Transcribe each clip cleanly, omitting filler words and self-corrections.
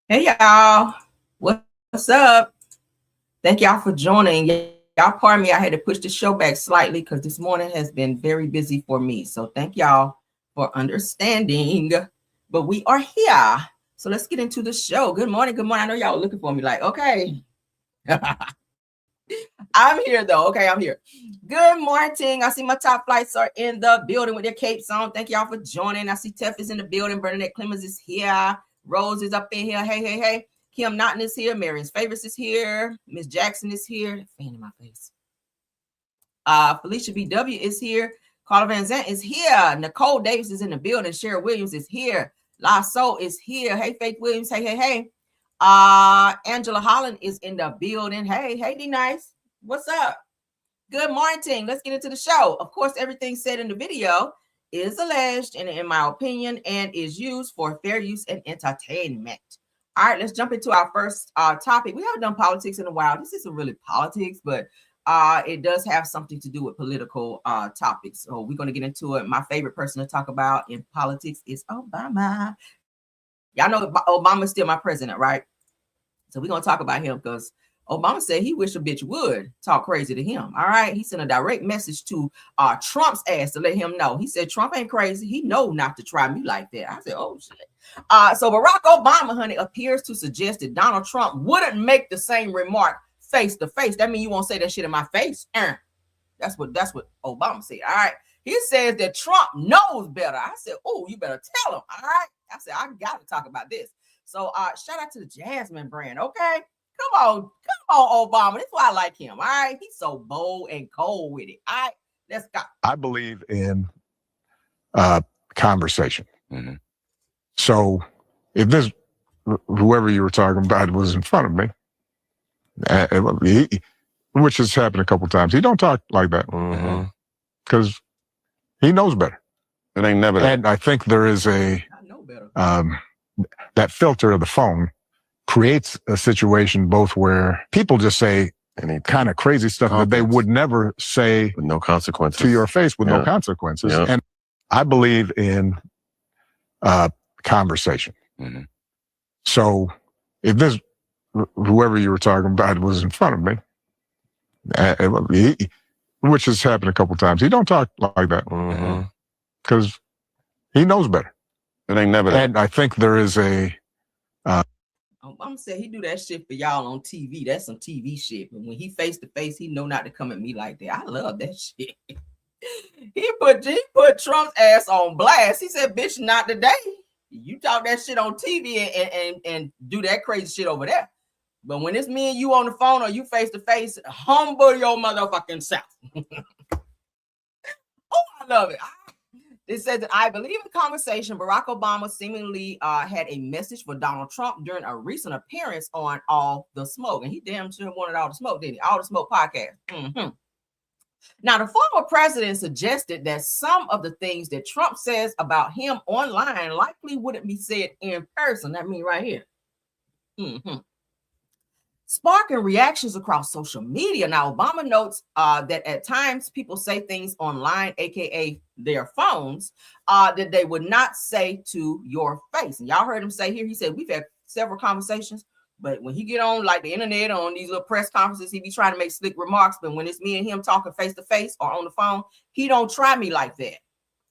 Hey y'all, what's up? Thank y'all for joining. Y'all pardon me, I had to push the show back slightly because this morning has been very busy for me. So thank y'all for understanding. But we are here. So let's get into the show. Good morning, good morning. I know y'all looking for me like, okay. I'm here though. Okay, I'm here. Good morning. I see my top flights are in the building with their capes on. Thank y'all for joining. I see Teff is in the building. Bernadette Clemens is here. Rose is up in here. Hey, hey, hey. Kim Naughton is here. Marion's Favorites is here. Miss Jackson is here. Fan in my face. Felicia BW is here. Carla Van Zant is here. Nicole Davis is in the building. Cheryl Williams is here. La Soul is here. Hey, Faith Williams. Hey, hey, hey. Angela Holland is in the building. Hey, hey, D Nice. What's up? Good morning. Let's get into the show. Of course, everything said in the video is alleged and in my opinion and is used for fair use and entertainment. All right, let's jump into our first topic. We haven't done politics in a while. This isn't really politics, but it does have something to do with political topics. So we're going to get into it. My favorite person to talk about in politics is Obama. Y'all know Obama's still my president, right? So we're going to talk about him because Obama said he wish a bitch would talk crazy to him. All right. He sent a direct message to Trump's ass to let him know. He said, Trump ain't crazy. He know not to try me like that. I said, oh, shit. So Barack Obama, honey, appears to suggest that Donald Trump wouldn't make the same remark face to face. That means you won't say that shit in my face. That's what Obama said. All right. He says that Trump knows better. I said, oh, you better tell him. All right. I said, I got to talk about this. So shout out to the Jasmine brand. Okay. Come on, Obama. That's why I like him. All right. He's so bold and cold with it. All right. Let's go. I believe in conversation. Mm-hmm. So if this, whoever you were talking about was in front of me, which has happened a couple times, he don't talk like that because he knows better. It ain't never. And I think there is I know better. That filter of the phone creates a situation both where people just say any kind of crazy stuff that they would never say with no consequences to your face with no consequences. Yeah. And I believe in conversation. Mm-hmm. So if this, whoever you were talking about was in front of me, which has happened a couple times, he don't talk like that because he knows better. It ain't never. And I think there is a Obama said he do that shit for y'all on TV. That's some TV shit. But when he face to face, he know not to come at me like that. I love that shit. he put Trump's ass on blast. He said, bitch, not today. You talk that shit on TV and do that crazy shit over there. But when it's me and you on the phone or you face to face, humble your motherfucking self. Oh, I love it. It says that I believe in conversation. Barack Obama seemingly had a message for Donald Trump during a recent appearance on All the Smoke. And he damn sure wanted All the Smoke, didn't he? All the Smoke podcast. Mm-hmm. Now, the former president suggested that some of the things that Trump says about him online likely wouldn't be said in person. That means right here. Mm-hmm. Sparking reactions across social media. Now, Obama notes that at times people say things online, aka their phones, that they would not say to your face. And y'all heard him say here, he said, we've had several conversations, but when he get on like the internet, on these little press conferences, he be trying to make slick remarks. But when it's me and him talking face to face or on the phone, he don't try me like that.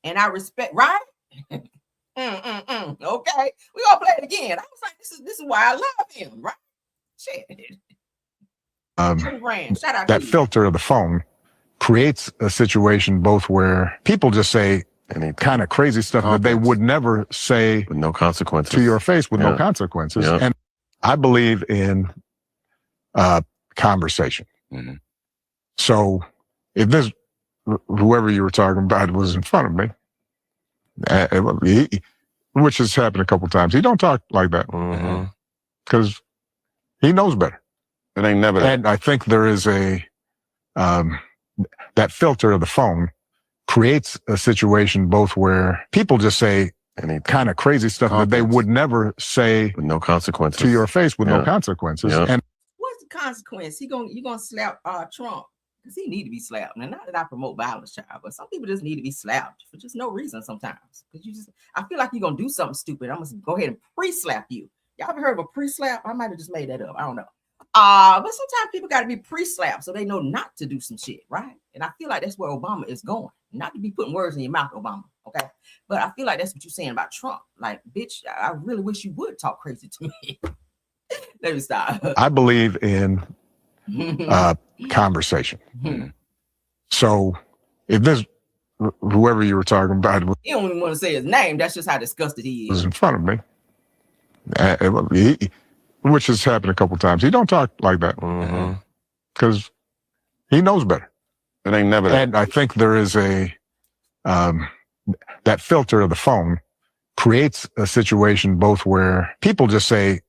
And I respect, right? Okay, we gonna play it again. I was like, this is why I love him, right? Shit. That filter of the phone creates a situation both where people just say any kind of crazy stuff that they would never say with no consequences to your face with no consequences. Yeah. And I believe in conversation. Mm-hmm. So if this, whoever you were talking about was in front of me, which has happened a couple times, he don't talk like that because he knows better. It ain't never. And I think there is a that filter of the phone creates a situation both where people just say any kind of crazy stuff that they would never say with no consequences to your face with no consequences. Yeah. And what's the consequence? You gonna slap Trump because he need to be slapped. Now, not that I promote violence, child, but some people just need to be slapped for just no reason sometimes. Because I feel like you're gonna do something stupid. I'm gonna go ahead and pre-slap you. Y'all ever heard of a pre-slap? I might have just made that up. I don't know. But sometimes people got to be pre-slapped so they know not to do some shit, right? And I feel like that's where Obama is going. Not to be putting words in your mouth, Obama, okay? But I feel like that's what you're saying about Trump. Like, bitch, I really wish you would talk crazy to me. Let me stop. I believe in conversation. So if this, whoever you were talking about, You don't even want to say his name. That's just how disgusted he was is. in front of me, which has happened a couple times. He don't talk like that because he knows better. It ain't never that. And I think there is a that filter of the phone creates a situation both where people just say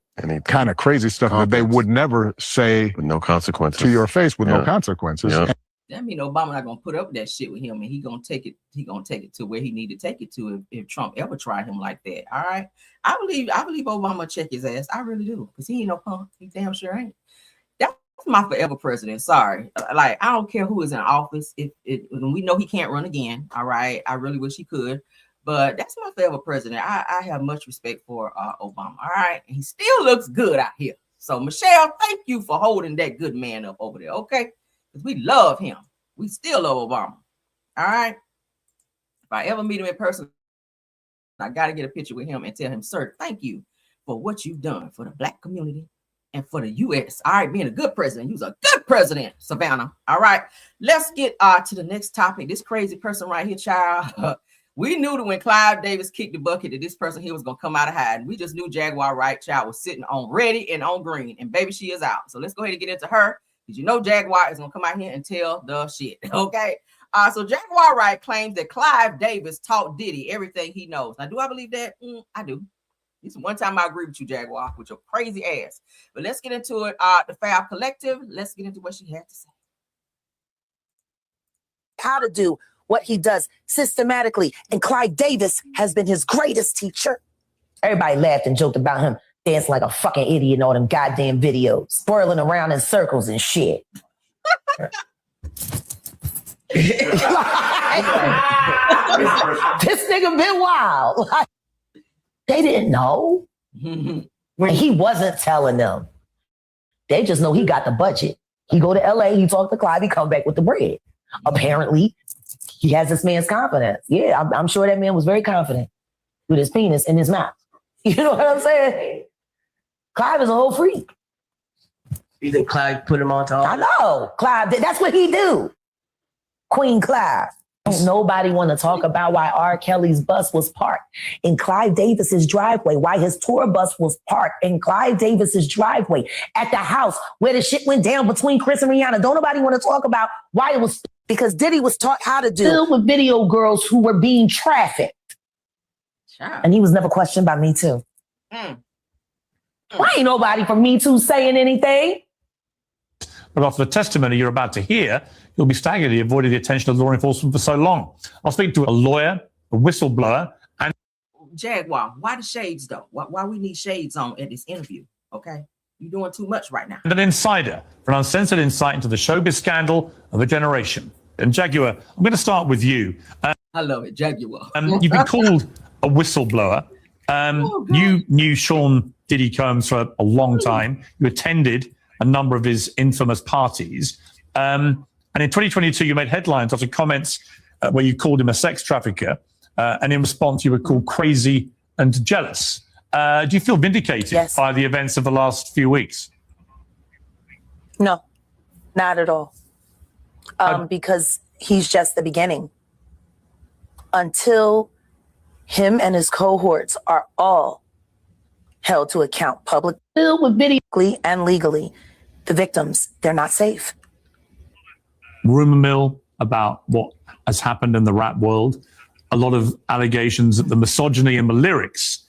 kind of crazy stuff that they would never say with no consequences to your face with no consequences. That mean Obama not gonna put up with that shit with him, and he gonna take it to where he need to take it to if Trump ever tried him like that. All right. I believe Obama check his ass. I really do. Because he ain't no punk. He damn sure ain't. That's my forever president. Sorry. Like, I don't care who is in office. If we know he can't run again. All right. I really wish he could. But that's my forever president. I have much respect for Obama. All right. And he still looks good out here. So Michelle, thank you for holding that good man up over there. Okay. Because we love him. We still love Obama. All right. If I ever meet him in person, I got to get a picture with him and tell him, sir, thank you for what you've done for the Black community and for the U.S. All right. Being a good president. He was a good president, Savannah. All right. Let's get to the next topic. This crazy person right here, child. We knew that when Clive Davis kicked the bucket that this person here was going to come out of hiding. We just knew Jaguar Wright, child, was sitting on ready and on green. And baby, she is out. So let's go ahead and get into her. Because you know Jaguar is going to come out here and tell the shit, okay? So Jaguar Wright claims that Clive Davis taught Diddy everything he knows. Now, do I believe that? I do. This is one time I agree with you, Jaguar, with your crazy ass. But let's get into it. The Fab Collective, let's get into what she had to say. How to do what he does systematically. And Clive Davis has been his greatest teacher. Everybody laughed and joked about him dancing like a fucking idiot in all them goddamn videos, swirling around in circles and shit. This nigga been wild. They didn't know. And he wasn't telling them. They just know he got the budget. He go to LA, he talk to Clive, he come back with the bread. Apparently, he has this man's confidence. Yeah, I'm sure that man was very confident with his penis in his mouth. You know what I'm saying? Clive is a whole freak. You think Clive put him on top? I know. Clive, that's what he do. Queen Clive. Don't nobody want to talk about why R. Kelly's bus was parked in Clive Davis's driveway, why his tour bus was parked in Clive Davis's driveway at the house where the shit went down between Chris and Rihanna. Don't nobody want to talk about why it was, because Diddy was taught how to do filled with video girls who were being trafficked. Sure. And he was never questioned by Me Too. Why ain't nobody from Me Too saying anything? But after the testimony you're about to hear, you'll be staggered. He avoided the attention of law enforcement for so long. I'll speak to a lawyer, a whistleblower, and Jaguar, why the shades though? Why we need shades on at this interview? Okay, you're doing too much right now. an insider for an uncensored insight into the showbiz scandal of a generation. And Jaguar, I'm going to start with you. I love it, Jaguar. You've been called a whistleblower. You knew Sean Diddy Combs for a long time. You attended a number of his infamous parties. And in 2022, you made headlines after comments where you called him a sex trafficker. And in response, you were called crazy and jealous. Do you feel vindicated by the events of the last few weeks? No, not at all. Because he's just the beginning. Until him and his cohorts are all held to account publicly and legally, the victims, they're not safe. Rumor mill about what has happened in the rap world. A lot of allegations that the misogyny in the lyrics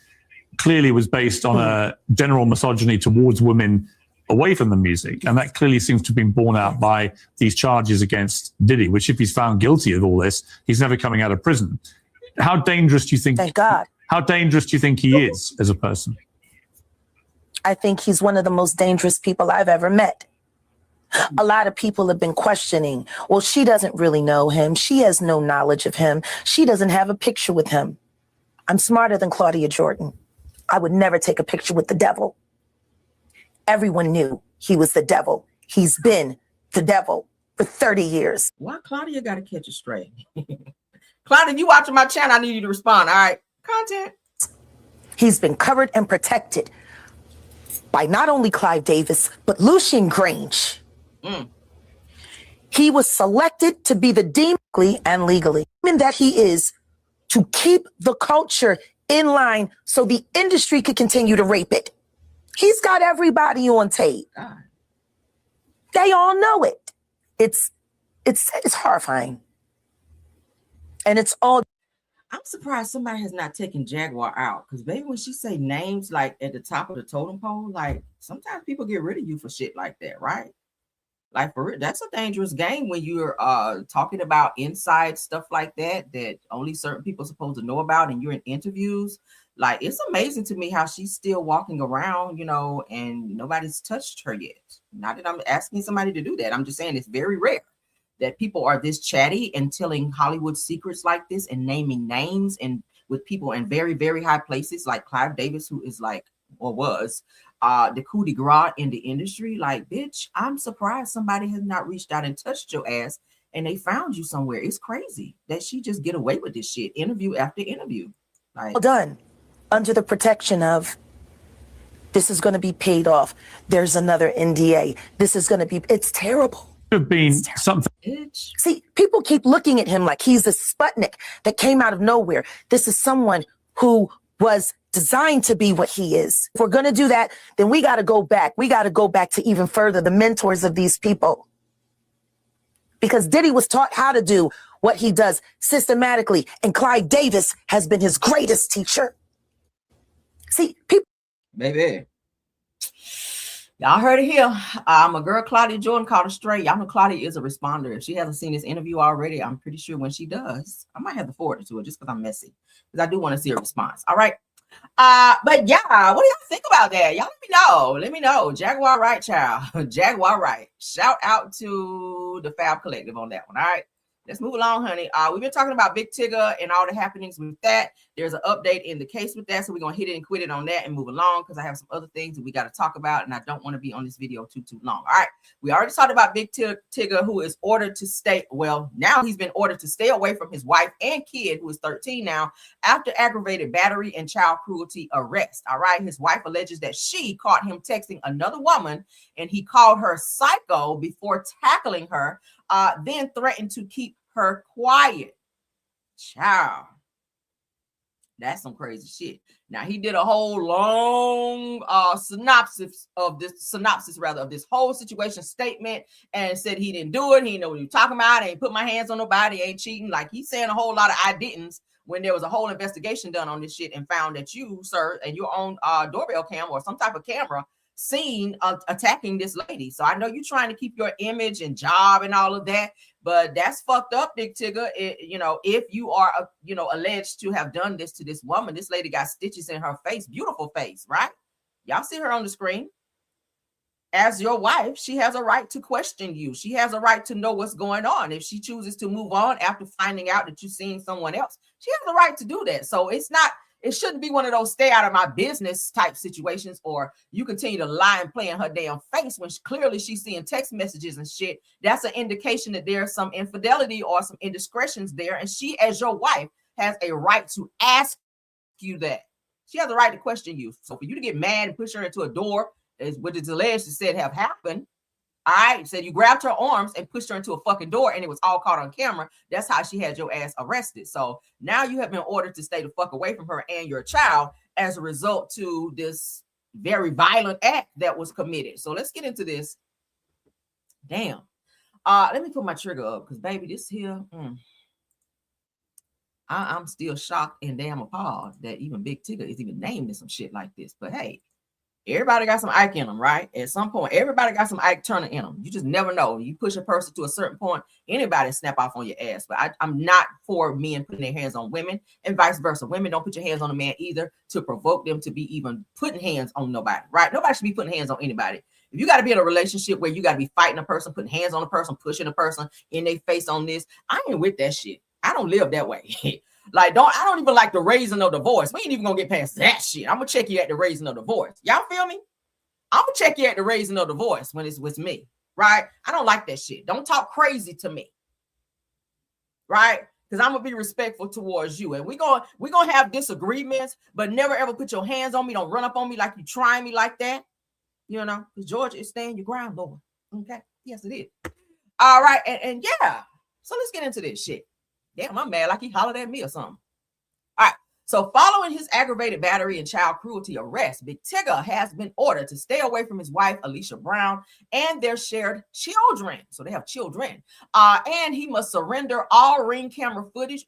clearly was based on a general misogyny towards women away from the music. And that clearly seems to have been borne out by these charges against Diddy, which if he's found guilty of all this, he's never coming out of prison. How dangerous do you think? Thank God. How dangerous do you think he is as a person? I think he's one of the most dangerous people I've ever met. A lot of people have been questioning, well, she doesn't really know him. She has no knowledge of him. She doesn't have a picture with him. I'm smarter than Claudia Jordan. I would never take a picture with the devil. Everyone knew he was the devil. He's been the devil for 30 years. Why Claudia got to catch it straight? Claudia, you watching my channel, I need you to respond. All right, content. He's been covered and protected by not only Clive Davis, but Lucian Grange. He was selected to be the dean and legally that he is to keep the culture in line so the industry could continue to rape it. He's got everybody on tape. God. They all know it. It's horrifying. And it's all. I'm surprised somebody has not taken Jaguar out, because baby, when she say names like at the top of the totem pole, like sometimes people get rid of you for shit like that, right? Like for real, that's a dangerous game when you're talking about inside stuff like that only certain people are supposed to know about, and you're in interviews. Like, it's amazing to me how she's still walking around, you know, and nobody's touched her yet. Not that I'm asking somebody to do that. I'm just saying it's very rare that people are this chatty and telling Hollywood secrets like this and naming names and with people in very, very high places like Clive Davis, who is like, or was, the coup de grace in the industry. Like, bitch, I'm surprised somebody has not reached out and touched your ass and they found you somewhere. It's crazy that she just get away with this shit, interview after interview. Like, well done. Under the protection of, this is going to be paid off. There's another NDA. This is going to be, it's terrible. Have been something. bitch. See, people keep looking at him like he's a Sputnik that came out of nowhere. This is someone who was designed to be what he is. If we're going to do that, then we got to go back. We got to go back to even further, the mentors of these people. Because Diddy was taught how to do what he does systematically, and Clive Davis has been his greatest teacher. See, people. Baby. Y'all heard it here. My girl Claudia Jordan called her straight. Y'all know Claudia is a responder. If she hasn't seen this interview already, I'm pretty sure when she does, I might have to forward it to her just because I'm messy. Because I do want to see her response. All right. But yeah, what do y'all think about that? Y'all let me know. Let me know. Jaguar Wright, child. Jaguar Wright. Shout out to the Fab Collective on that one. All right. Let's move along, honey. We've been talking about Big Tigger and all the happenings with that. There's an update in the case with that, so we're going to hit it and quit it on that and move along because I have some other things that we got to talk about, and I don't want to be on this video too long. All right. We already talked about Big Tigger, who is ordered to stay. Well, now he's been ordered to stay away from his wife and kid, who is 13 now, after aggravated battery and child cruelty arrest. All right. His wife alleges that she caught him texting another woman, and he called her psycho before tackling her. Then threatened to keep her quiet. Child, that's some crazy shit. Now he did a whole long synopsis of this whole situation statement and said he didn't do it. He didn't know what he was talking about. Ain't put my hands on nobody. Ain't cheating. Like, he's saying a whole lot of I didn'ts when there was a whole investigation done on this shit and found that you, sir, and your own doorbell cam or some type of camera seen attacking this lady. So I know you're trying to keep your image and job and all of that, but that's fucked up, Big Tigger. You know, if you are alleged to have done this to this woman, this lady got stitches in her face, beautiful face, right? Y'all see her on the screen. As your wife, she has a right to question you. She has a right to know what's going on. If she chooses to move on after finding out that you're seeing someone else, she has a right to do that. So it shouldn't be one of those stay out of my business type situations, or you continue to lie and play in her damn face when clearly she's seeing text messages and shit. That's an indication that there's some infidelity or some indiscretions there. And she, as your wife, has a right to ask you that. She has a right to question you. So for you to get mad and push her into a door, is what is alleged to said have happened. All right, said you grabbed her arms and pushed her into a fucking door, and it was all caught on camera. That's how she had your ass arrested. So now you have been ordered to stay the fuck away from her and your child as a result to this very violent act that was committed. So let's get into this. Damn. Let me put my trigger up because, baby, this here, I'm still shocked and damn appalled that even Big Tigger is even naming some shit like this. But hey, everybody got some Ike in them, right? At some point, everybody got some Ike Turner in them. You just never know. You push a person to a certain point, anybody snap off on your ass. But I'm not for men putting their hands on women and vice versa. Women don't put your hands on a man either to provoke them to be even putting hands on nobody, right? Nobody should be putting hands on anybody. If you got to be in a relationship where you got to be fighting a person, putting hands on a person, pushing a person in their face on this, I ain't with that shit. I don't live that way. Like, I don't even like the raising of the voice. We ain't even gonna get past that shit. I'm gonna check you at the raising of the voice. Y'all feel me? I'm gonna check you at the raising of the voice when it's with me, right? I don't like that shit. Don't talk crazy to me, right? Because I'm gonna be respectful towards you, and we're gonna have disagreements, but never ever put your hands on me. Don't run up on me like you trying me like that, you know. Because Georgia is staying your ground, Lord. Okay, yes, it is. All right, and yeah. So let's get into this shit. Damn, I'm mad like he hollered at me or something. All right. So following his aggravated battery and child cruelty arrest, Big Tigger has been ordered to stay away from his wife, Alicia Brown, and their shared children. So they have children. And he must surrender all Ring camera footage.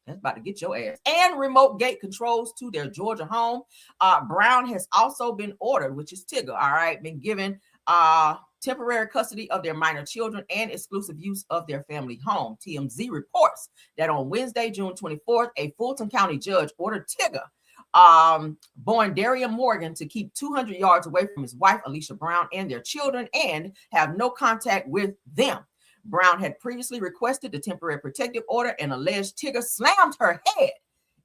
That's about to get your ass. And remote gate controls to their Georgia home. Brown has also been ordered, which is Tigger, all right, been given temporary custody of their minor children and exclusive use of their family home. TMZ reports that on Wednesday, June 24th, a Fulton County judge ordered Tigger, born Daria Morgan, to keep 200 yards away from his wife, Alicia Brown, and their children, and have no contact with them. Brown had previously requested the temporary protective order and alleged Tigger slammed her head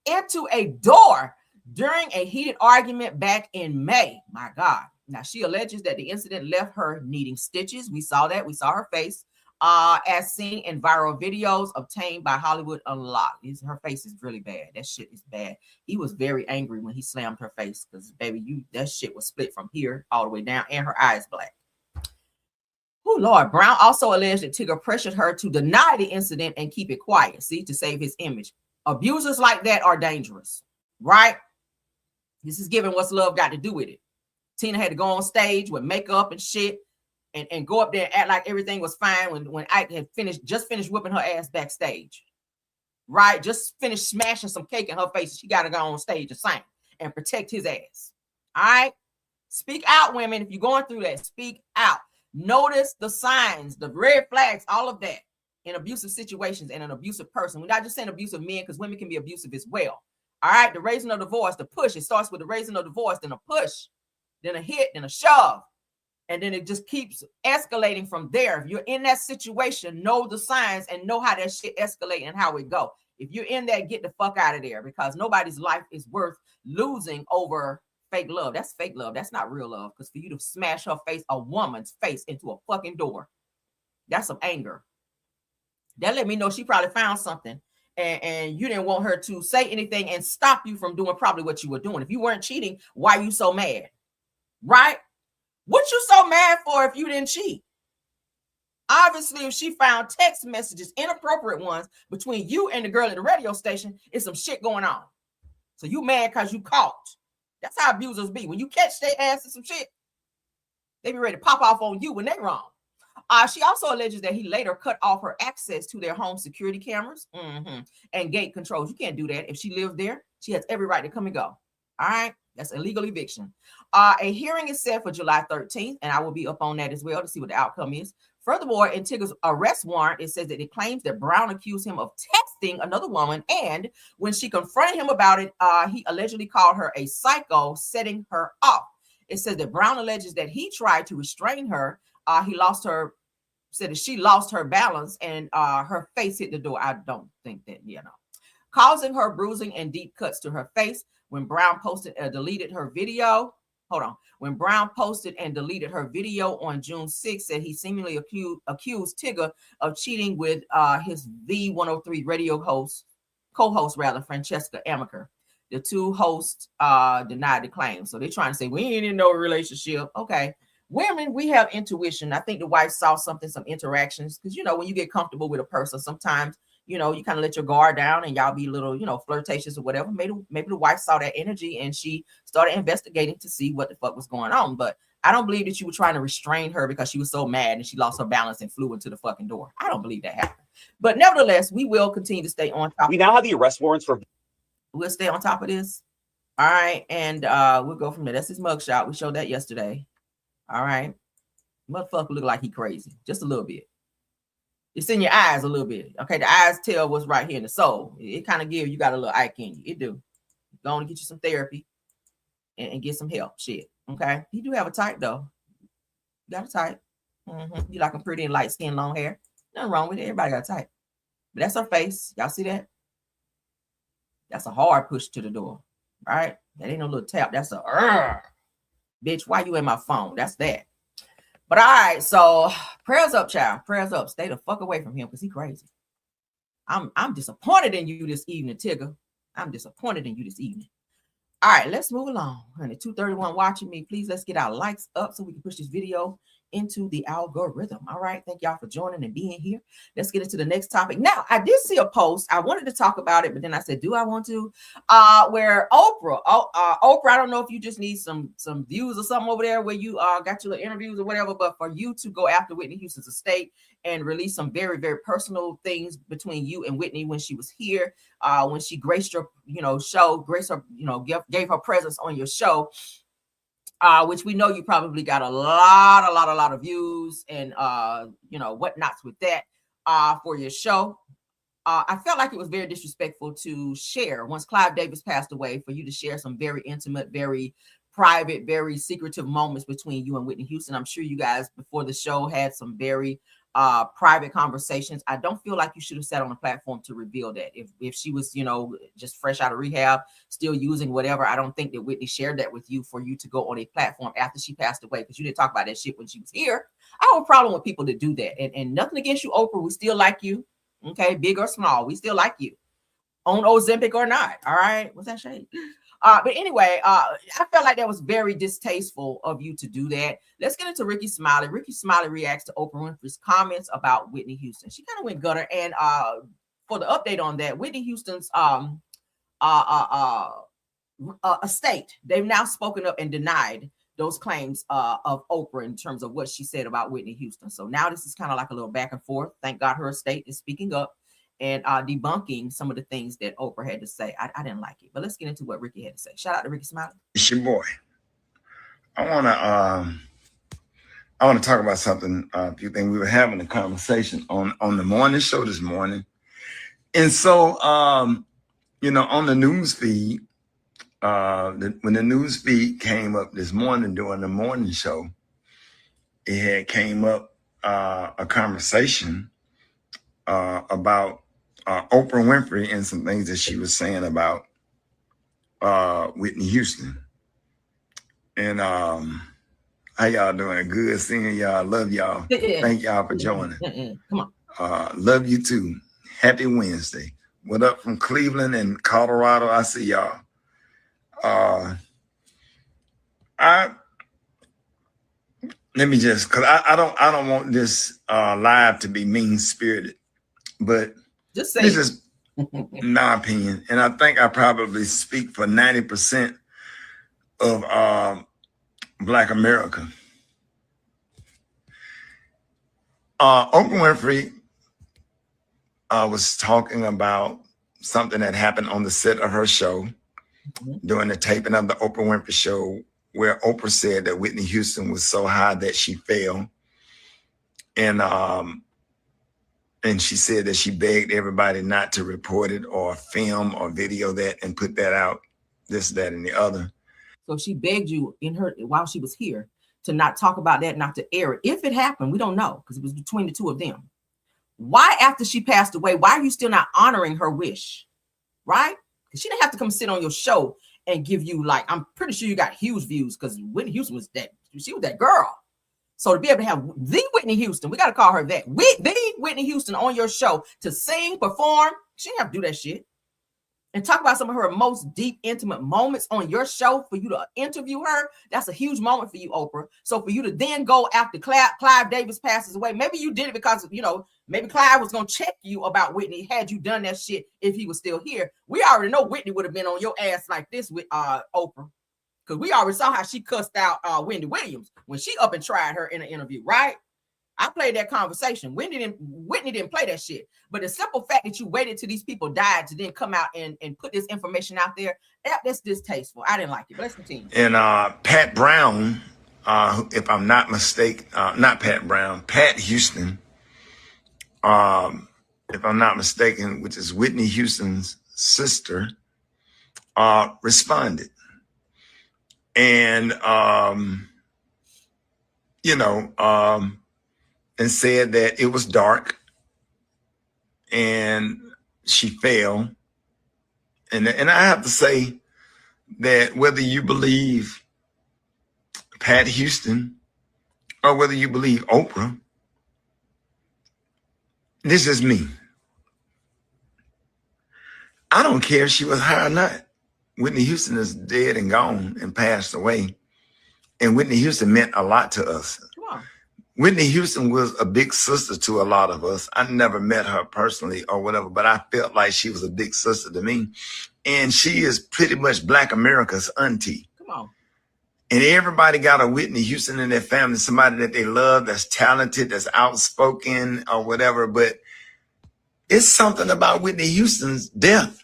into a door during a heated argument back in May. My God. Now, she alleges that the incident left her needing stitches. We saw that. We saw her face, as seen in viral videos obtained by Hollywood Unlocked. Her face is really bad. That shit is bad. He was very angry when he slammed her face because, baby, that shit was split from here all the way down, and her eyes black. Oh, Lord. Brown also alleged that Tigger pressured her to deny the incident and keep it quiet, see, to save his image. Abusers like that are dangerous, right? This is given what's love got to do with it. Tina had to go on stage with makeup and shit and go up there and act like everything was fine when Ike had just finished whipping her ass backstage. Right? Just finished smashing some cake in her face. She got to go on stage and sing and protect his ass. All right? Speak out, women. If you're going through that, speak out. Notice the signs, the red flags, all of that in abusive situations and an abusive person. We're not just saying abusive men, because women can be abusive as well. All right? The raising of the voice, the push. It starts with the raising of the voice, then a push, then a hit, then a shove, and then it just keeps escalating from there. If you're in that situation, know the signs and know how that shit escalate and how it go. If you're in that, get the fuck out of there, because nobody's life is worth losing over fake love. That's fake love. That's not real love, because for you to smash her face, a woman's face, into a fucking door, that's some anger. That let me know she probably found something and you didn't want her to say anything and stop you from doing probably what you were doing. If you weren't cheating, why are you so mad? Right? What you so mad for if you didn't cheat? Obviously, if she found text messages, inappropriate ones, between you and the girl at the radio station, it's some shit going on. So you mad because you caught. That's how abusers be. When you catch their ass in some shit, they be ready to pop off on you when they wrong. She also alleges that he later cut off her access to their home security cameras and gate controls. You can't do that. If she lives there, she has every right to come and go. All right? That's illegal eviction. A hearing is set for July 13th, and I will be up on that as well to see what the outcome is. Furthermore, in Tigger's arrest warrant, it says that it claims that Brown accused him of texting another woman, and when she confronted him about it, he allegedly called her a psycho, setting her off. It says that Brown alleges that he tried to restrain her. He lost her, said that she lost her balance, and her face hit the door. I don't think that, causing her bruising and deep cuts to her face. When Brown posted and deleted her video, when Brown posted and deleted her video on June 6th, said he seemingly accused Tigger of cheating with his V103 radio co-host, Francesca Amaker. The two hosts denied the claim. So they're trying to say, we ain't in no relationship. Okay. Women, we have intuition. I think the wife saw something, some interactions, because, when you get comfortable with a person, sometimes, you kind of let your guard down and y'all be a little, flirtatious or whatever. Maybe the wife saw that energy and she started investigating to see what the fuck was going on. But I don't believe that you were trying to restrain her because she was so mad and she lost her balance and flew into the fucking door. I don't believe that happened. But nevertheless, we will continue to stay on top. We now have the arrest warrants for. We'll stay on top of this. All right. And we'll go from there. That's his mugshot. We showed that yesterday. All right. Motherfucker look like he crazy. Just a little bit. It's in your eyes a little bit. Okay. The eyes tell what's right here in the soul. It kind of gives you got a little Ike in you. It do. Go on and get you some therapy and get some help. Shit. Okay. You do have a type though. You got a type. You like them pretty and light skin, long hair. Nothing wrong with it. Everybody got a type. But that's her face. Y'all see that? That's a hard push to the door, right? That ain't no little tap. That's a bitch. Why you in my phone? That's that. But all right, so prayers up, child. Prayers up. Stay the fuck away from him because he crazy. I'm disappointed in you this evening, Tigger. I'm disappointed in you this evening. All right, let's move along. Honey, 231 watching me. Please, let's get our likes up so we can push this video into the algorithm. All right, thank y'all for joining and being here. Let's get into the next topic. Now, I did see a post. I wanted to talk about it, but then I said, do I want to? Where Oprah, Oprah, I don't know if you just need some views or something over there where you got your little interviews or whatever, but for you to go after Whitney Houston's estate and release some very, very personal things between you and Whitney when she was here, when she graced your, show, graced her, gave her presence on your show, which we know you probably got a lot of views and, whatnots with that for your show. I felt like it was very disrespectful to share, once Clive Davis passed away, for you to share some very intimate, very private, very secretive moments between you and Whitney Houston. I'm sure you guys before the show had some very private conversations. I don't feel like you should have sat on a platform to reveal that. If she was, just fresh out of rehab, still using whatever, I don't think that Whitney shared that with you for you to go on a platform after she passed away, because you didn't talk about that shit when she was here. I have a problem with people that do that. And nothing against you, Oprah. We still like you. Okay, big or small, we still like you. On Ozempic or not. All right. What's that shade? But anyway, I felt like that was very distasteful of you to do that. Let's get into Rickey Smiley. Rickey Smiley reacts to Oprah Winfrey's comments about Whitney Houston. She kind of went gutter. And for the update on that, Whitney Houston's estate, they've now spoken up and denied those claims of Oprah in terms of what she said about Whitney Houston. So now this is kind of like a little back and forth. Thank God her estate is speaking up and debunking some of the things that Oprah had to say. I didn't like it, but let's get into what Rickey had to say. Shout out to Rickey Smiley. It's your boy. I want to talk about something. A few things. We were having a conversation on the morning show this morning, and so on the news feed, when the news feed came up this morning during the morning show, it had came up a conversation about Oprah Winfrey and some things that she was saying about Whitney Houston. And how y'all doing? Good seeing y'all. Love y'all. Thank y'all for joining. Come on. Love you too. Happy Wednesday. What up from Cleveland and Colorado? I see y'all. Let me just, because I don't want this live to be mean spirited, but Just say this is my opinion, and I think I probably speak for 90% of Black America. Oprah Winfrey was talking about something that happened on the set of her show during the taping of the Oprah Winfrey Show, where Oprah said that Whitney Houston was so high that she fell. And she said that she begged everybody not to report it or film or video that and put that out, this, that, and the other. So she begged you while she was here to not talk about that, not to air it. If it happened, we don't know, because it was between the two of them. Why, after she passed away, why are you still not honoring her wish? Right? Because she didn't have to come sit on your show and give you, like, I'm pretty sure you got huge views, because Whitney Houston was that girl. So to be able to have the Whitney Houston, we got to call her that, the Whitney Houston on your show to sing, perform, she didn't have to do that shit. And talk about some of her most deep, intimate moments on your show for you to interview her. That's a huge moment for you, Oprah. So for you to then go after Clive Davis passes away, maybe you did it because, maybe Clive was going to check you about Whitney had you done that shit if he was still here. We already know Whitney would have been on your ass like this with Oprah. Because we already saw how she cussed out Wendy Williams when she up and tried her in an interview, right? I played that conversation. Whitney didn't play that shit. But the simple fact that you waited till these people died to then come out and put this information out there, that's distasteful. I didn't like it. But let's continue. And Pat Brown, if I'm not mistaken, not Pat Brown, Pat Houston, if I'm not mistaken, which is Whitney Houston's sister, responded. And, and said that it was dark and she fell And I have to say that whether you believe Pat Houston or whether you believe Oprah, this is me. I don't care if she was high or not. Whitney Houston is dead and gone and passed away. And Whitney Houston meant a lot to us. Come on. Whitney Houston was a big sister to a lot of us. I never met her personally or whatever, but I felt like she was a big sister to me. And she is pretty much Black America's auntie. Come on. And everybody got a Whitney Houston in their family, somebody that they love, that's talented, that's outspoken or whatever. But it's something about Whitney Houston's death.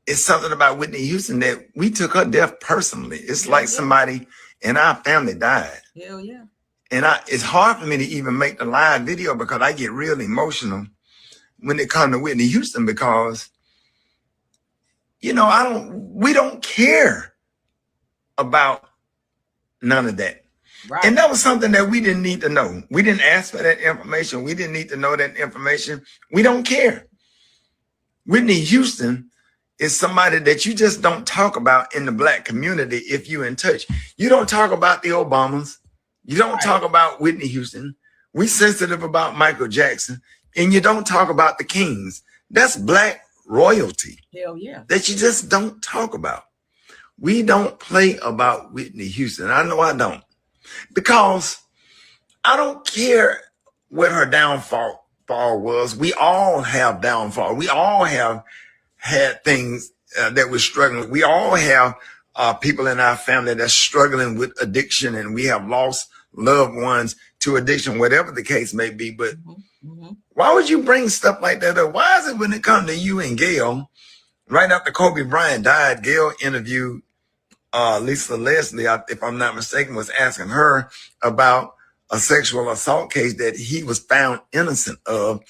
It's something about Whitney Houston that we took her death personally. It's like somebody in our family died. Hell yeah. And it's hard for me to even make the live video because I get real emotional when it comes to Whitney Houston because, you know, we don't care about none of that. Right. And that was something that we didn't need to know. We didn't ask for that information. We didn't need to know that information. We don't care. Whitney Houston is somebody that you just don't talk about in the Black community if you're in touch. You don't talk about the Obamas. You don't talk about Whitney Houston. We sensitive about Michael Jackson. And you don't talk about the Kings. That's Black royalty. Hell yeah. That you just don't talk about. We don't play about Whitney Houston. I know I don't. Because I don't care what her downfall was. We all have downfall. We all have had things that we're struggling. We all have people in our family that's struggling with addiction, and we have lost loved ones to addiction, whatever the case may be. But why would you bring stuff like that up? Why is it when it comes to you and Gail, right after Kobe Bryant died, Gail interviewed Lisa Leslie, if I'm not mistaken, was asking her about a sexual assault case that he was found innocent of.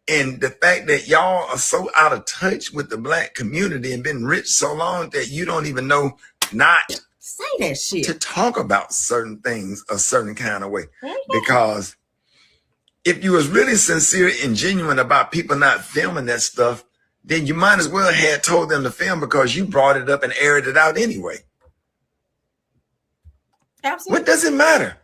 And the fact that y'all are so out of touch with the Black community and been rich so long that you don't even know not say that shit to talk about certain things a certain kind of way. Because if you was really sincere and genuine about people not filming that stuff, then you might as well have told them to film because you brought it up and aired it out anyway. Absolutely. What does it matter?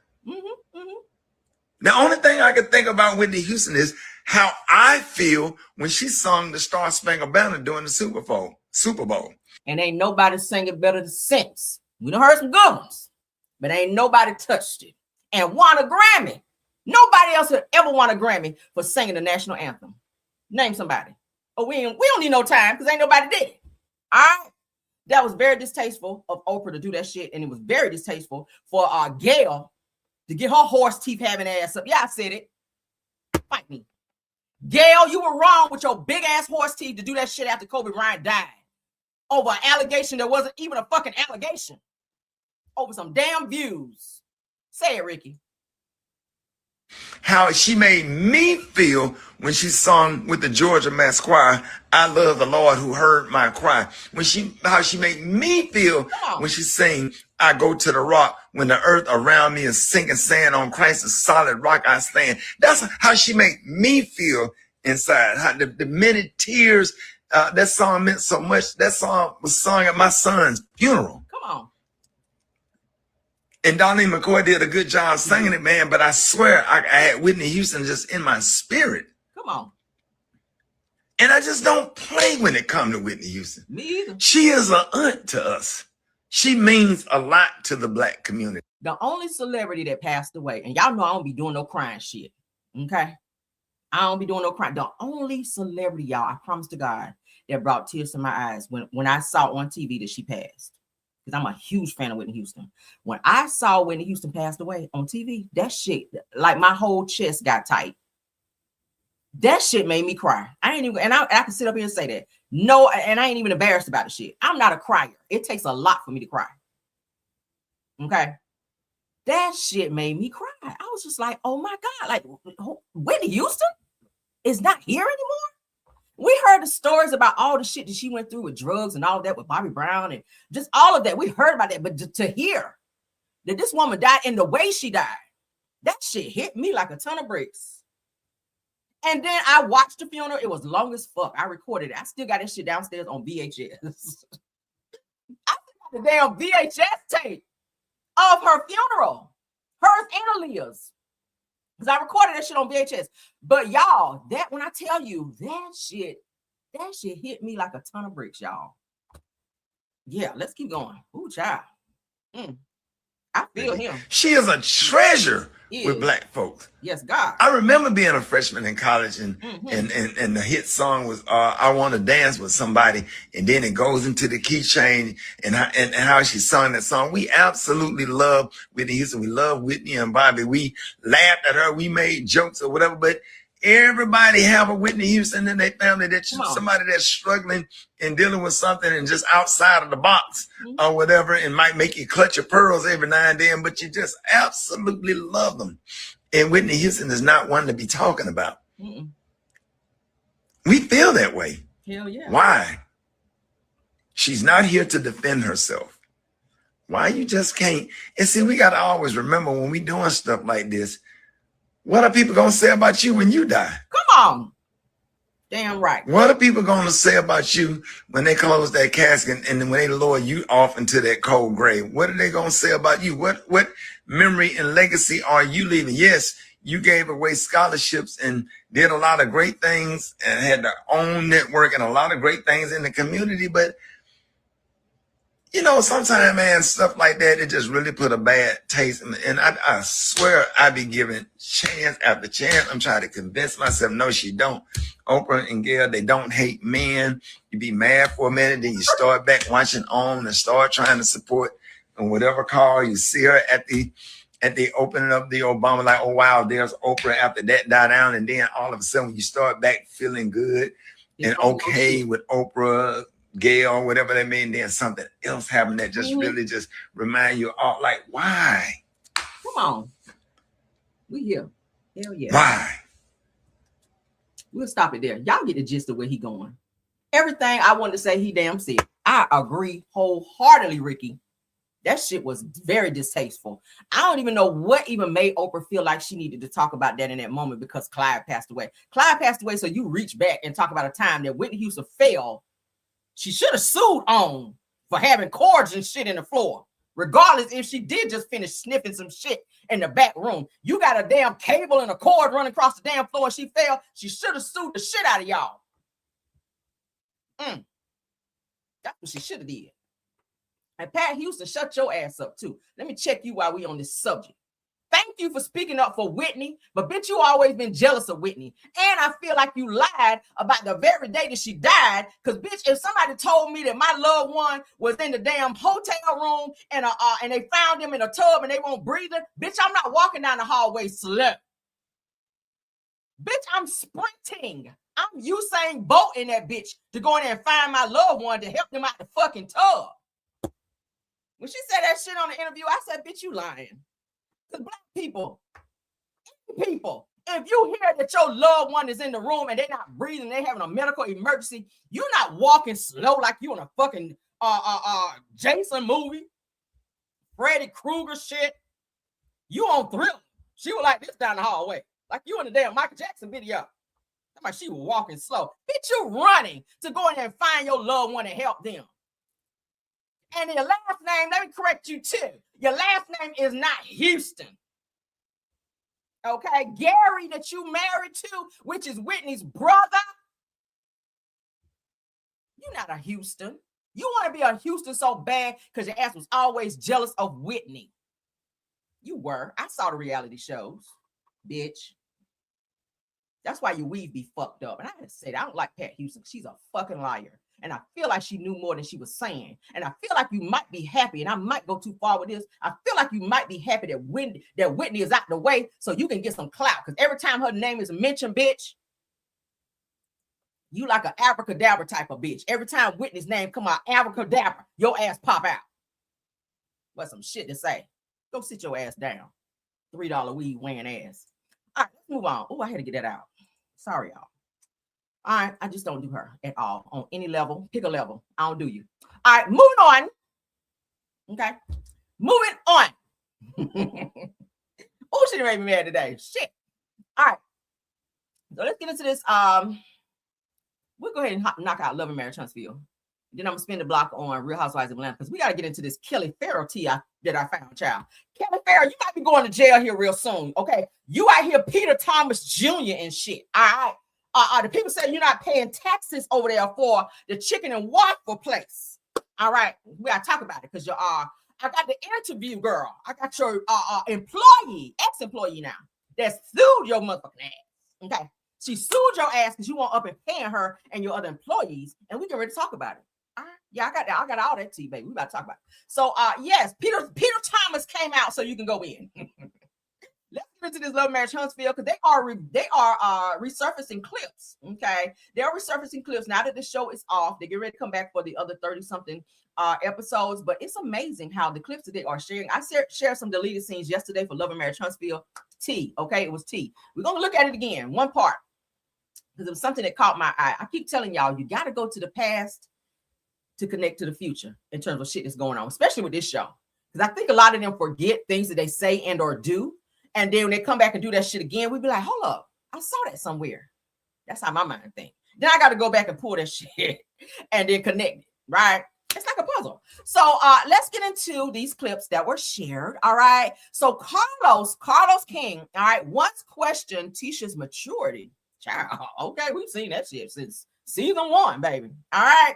The only thing I can think about Whitney Houston is how I feel when she sung the Star Spangled Banner during the Super Bowl. And ain't nobody singing better than since. We done heard some good ones, but ain't nobody touched it and won a Grammy. Nobody else would ever won a Grammy for singing the national anthem. Name somebody. Oh, we don't need no time because ain't nobody did it. All right. That was very distasteful of Oprah to do that shit, and it was very distasteful for Gail to get her horse teeth having ass up. Yeah, I said it. Fight me. Gail, you were wrong with your big ass horse teeth to do that shit after Kobe Bryant died. Over an allegation that wasn't even a fucking allegation. Over some damn views. Say it, Rickey. How she made me feel when she sung with the Georgia Mass Choir, I love the Lord who heard my cry. How she made me feel when she sang, I go to the rock when the earth around me is sinking sand, on Christ's solid rock I stand. That's how she made me feel inside. How the many tears, that song meant so much. That song was sung at my son's funeral. Come on. And Donnie McCoy did a good job singing it, man. But I swear I had Whitney Houston just in my spirit. Come on. And I just don't play when it comes to Whitney Houston. Me either. She is an aunt to us. She means a lot to the Black community. The only celebrity that passed away, and y'all know I don't be doing no crying shit. Okay? I don't be doing no crying. The only celebrity, y'all, I promise to God, that brought tears to my eyes when I saw on TV that she passed. Because I'm a huge fan of Whitney Houston. When I saw Whitney Houston passed away on TV, that shit, like my whole chest got tight. That shit made me cry. I can sit up here and say that. No, and I ain't even embarrassed about the shit. I'm not a crier. It takes a lot for me to cry. Okay? That shit made me cry. I was just like, oh my God, like Whitney Houston is not here anymore? We heard the stories about all the shit that she went through with drugs and all of that with Bobby Brown and just all of that. We heard about that, but to hear that this woman died and the way she died, that shit hit me like a ton of bricks. And then I watched the funeral. It was long as fuck. I recorded it. I still got that shit downstairs on VHS. I got the damn VHS tape of her funeral. Hers and Aaliyah's. Because I recorded that shit on VHS. But y'all, that when I tell you that shit hit me like a ton of bricks, y'all. Yeah, let's keep going. Ooh, child. I feel him. She is a treasure with black folks. Yes, God. I remember being a freshman in college and the hit song was I Want to Dance with Somebody, and then it goes into the key change and how she sung that song. We absolutely love Whitney Houston. We love Whitney and Bobby. We laughed at her. We made jokes or whatever, but everybody have a Whitney Houston in their family that's somebody that's struggling and dealing with something and just outside of the box or whatever, and might make you clutch your pearls every now and then, but you just absolutely love them. And Whitney Houston is not one to be talking about. We feel that way. Hell yeah. Why? She's not here to defend herself. Why you just can't? And see, we got to always remember when we doing stuff like this, what are people going to say about you when you die? Come on. Damn right. What are people going to say about you when they close that casket and when they lower you off into that cold grave? What are they going to say about you? What memory and legacy are you leaving? Yes, you gave away scholarships and did a lot of great things and had their own network and a lot of great things in the community, but you know, sometimes, man, stuff like that, it just really put a bad taste in me. And I swear I be giving chance after chance. I'm trying to convince myself, no, she don't. Oprah and Gail, they don't hate men. You be mad for a minute, then you start back watching on and start trying to support and whatever call you see her at the opening of the Obama, like, oh, wow, there's Oprah after that died down. And then all of a sudden you start back feeling good and okay with Oprah, Gail, whatever that means, then something else happened that just really just remind you all, like, why? Come on. We here. Hell yeah. Why? We'll stop it there. Y'all get the gist of where he going. Everything I wanted to say, he damn said. I agree wholeheartedly, Rickey. That shit was very distasteful. I don't even know what even made Oprah feel like she needed to talk about that in that moment because Clyde passed away. Clyde passed away, so you reach back and talk about a time that Whitney Houston fell. She should have sued on for having cords and shit in the floor. Regardless if she did just finish sniffing some shit in the back room. You got a damn cable and a cord running across the damn floor and she fell. She should have sued the shit out of y'all. That's what she should have did. And Pat Houston, shut your ass up too. Let me check you while we on this subject. Thank you for speaking up for Whitney, but bitch, you always been jealous of Whitney. And I feel like you lied about the very day that she died. Because bitch, if somebody told me that my loved one was in the damn hotel room and they found him in a tub and they won't breathe it, bitch, I'm not walking down the hallway slow. Bitch, I'm sprinting. I'm Usain Bolt in that bitch to go in there and find my loved one to help them out the fucking tub. When she said that shit on the interview, I said, bitch, you lying. Because black people, if you hear that your loved one is in the room and they're not breathing, they having a medical emergency, you're not walking slow like you in a fucking Jason movie, Freddy Krueger shit. You on Thriller. She was like this down the hallway, like you in the damn Michael Jackson video. Like she was walking slow. Bitch, you running to go in there and find your loved one and help them. And your last name, let me correct you too. Your last name is not Houston. Okay? Gary that you married to, which is Whitney's brother. You're not a Houston. You want to be a Houston so bad because your ass was always jealous of Whitney. You were. I saw the reality shows, bitch. That's why your weave be fucked up. And I had to say that. I don't like Pat Houston. She's a fucking liar. And I feel like she knew more than she was saying. And I feel like you might be happy, and I might go too far with this. I feel like you might be happy that Whitney is out the way so you can get some clout. Because every time her name is mentioned, bitch, you like an abracadabra type of bitch. Every time Whitney's name come out, abracadabra, your ass pop out. What some shit to say. Go sit your ass down. $3 weed wearing ass. All right, let's move on. Oh, I had to get that out. Sorry, y'all. All right, I just don't do her at all on any level. Pick a level. I don't do you. All right, moving on. Okay, moving on. Oh, she made me mad today. Shit. All right. So let's get into this. We'll go ahead and knock out Love and Marriage Huntsville. Then I'm gonna spin the block on Real Housewives of Atlanta because we gotta get into this Kelli Ferrell tea that I found, child. Kelli Ferrell, you might be going to jail here real soon. Okay, you out here Peter Thomas Jr. and shit. All right. The people say you're not paying taxes over there for the chicken and waffle place. All right, we gotta talk about it because I got the interview, girl. I got your employee, ex-employee now that sued your motherfucking ass. Okay, she sued your ass because you won't up and paying her and your other employees, and we can ready to talk about it. All right. Yeah, I got all that tea, baby. We about to talk about it. So, yes, Peter Thomas came out, so you can go in. Let's get into this Love Marriage Huntsville because they are resurfacing clips. Okay, they're resurfacing clips now that the show is off. They get ready to come back for the other 30-something episodes, but it's amazing how the clips that they are sharing. I shared some deleted scenes yesterday for Love and Marriage Huntsville. T. Okay, it was T. We're gonna look at it again, one part, because it was something that caught my eye. I keep telling y'all, you got to go to the past to connect to the future in terms of shit that's going on, especially with this show. Because I think a lot of them forget things that they say and or do. And then when they come back and do that shit again, we be like, hold up, I saw that somewhere. That's how my mind thinks. Then I got to go back and pull that shit and then connect it, right? It's like a puzzle. So let's get into these clips that were shared, all right? So Carlos King, all right, once questioned Tisha's maturity. Child, okay, we've seen that shit since season 1, baby, all right?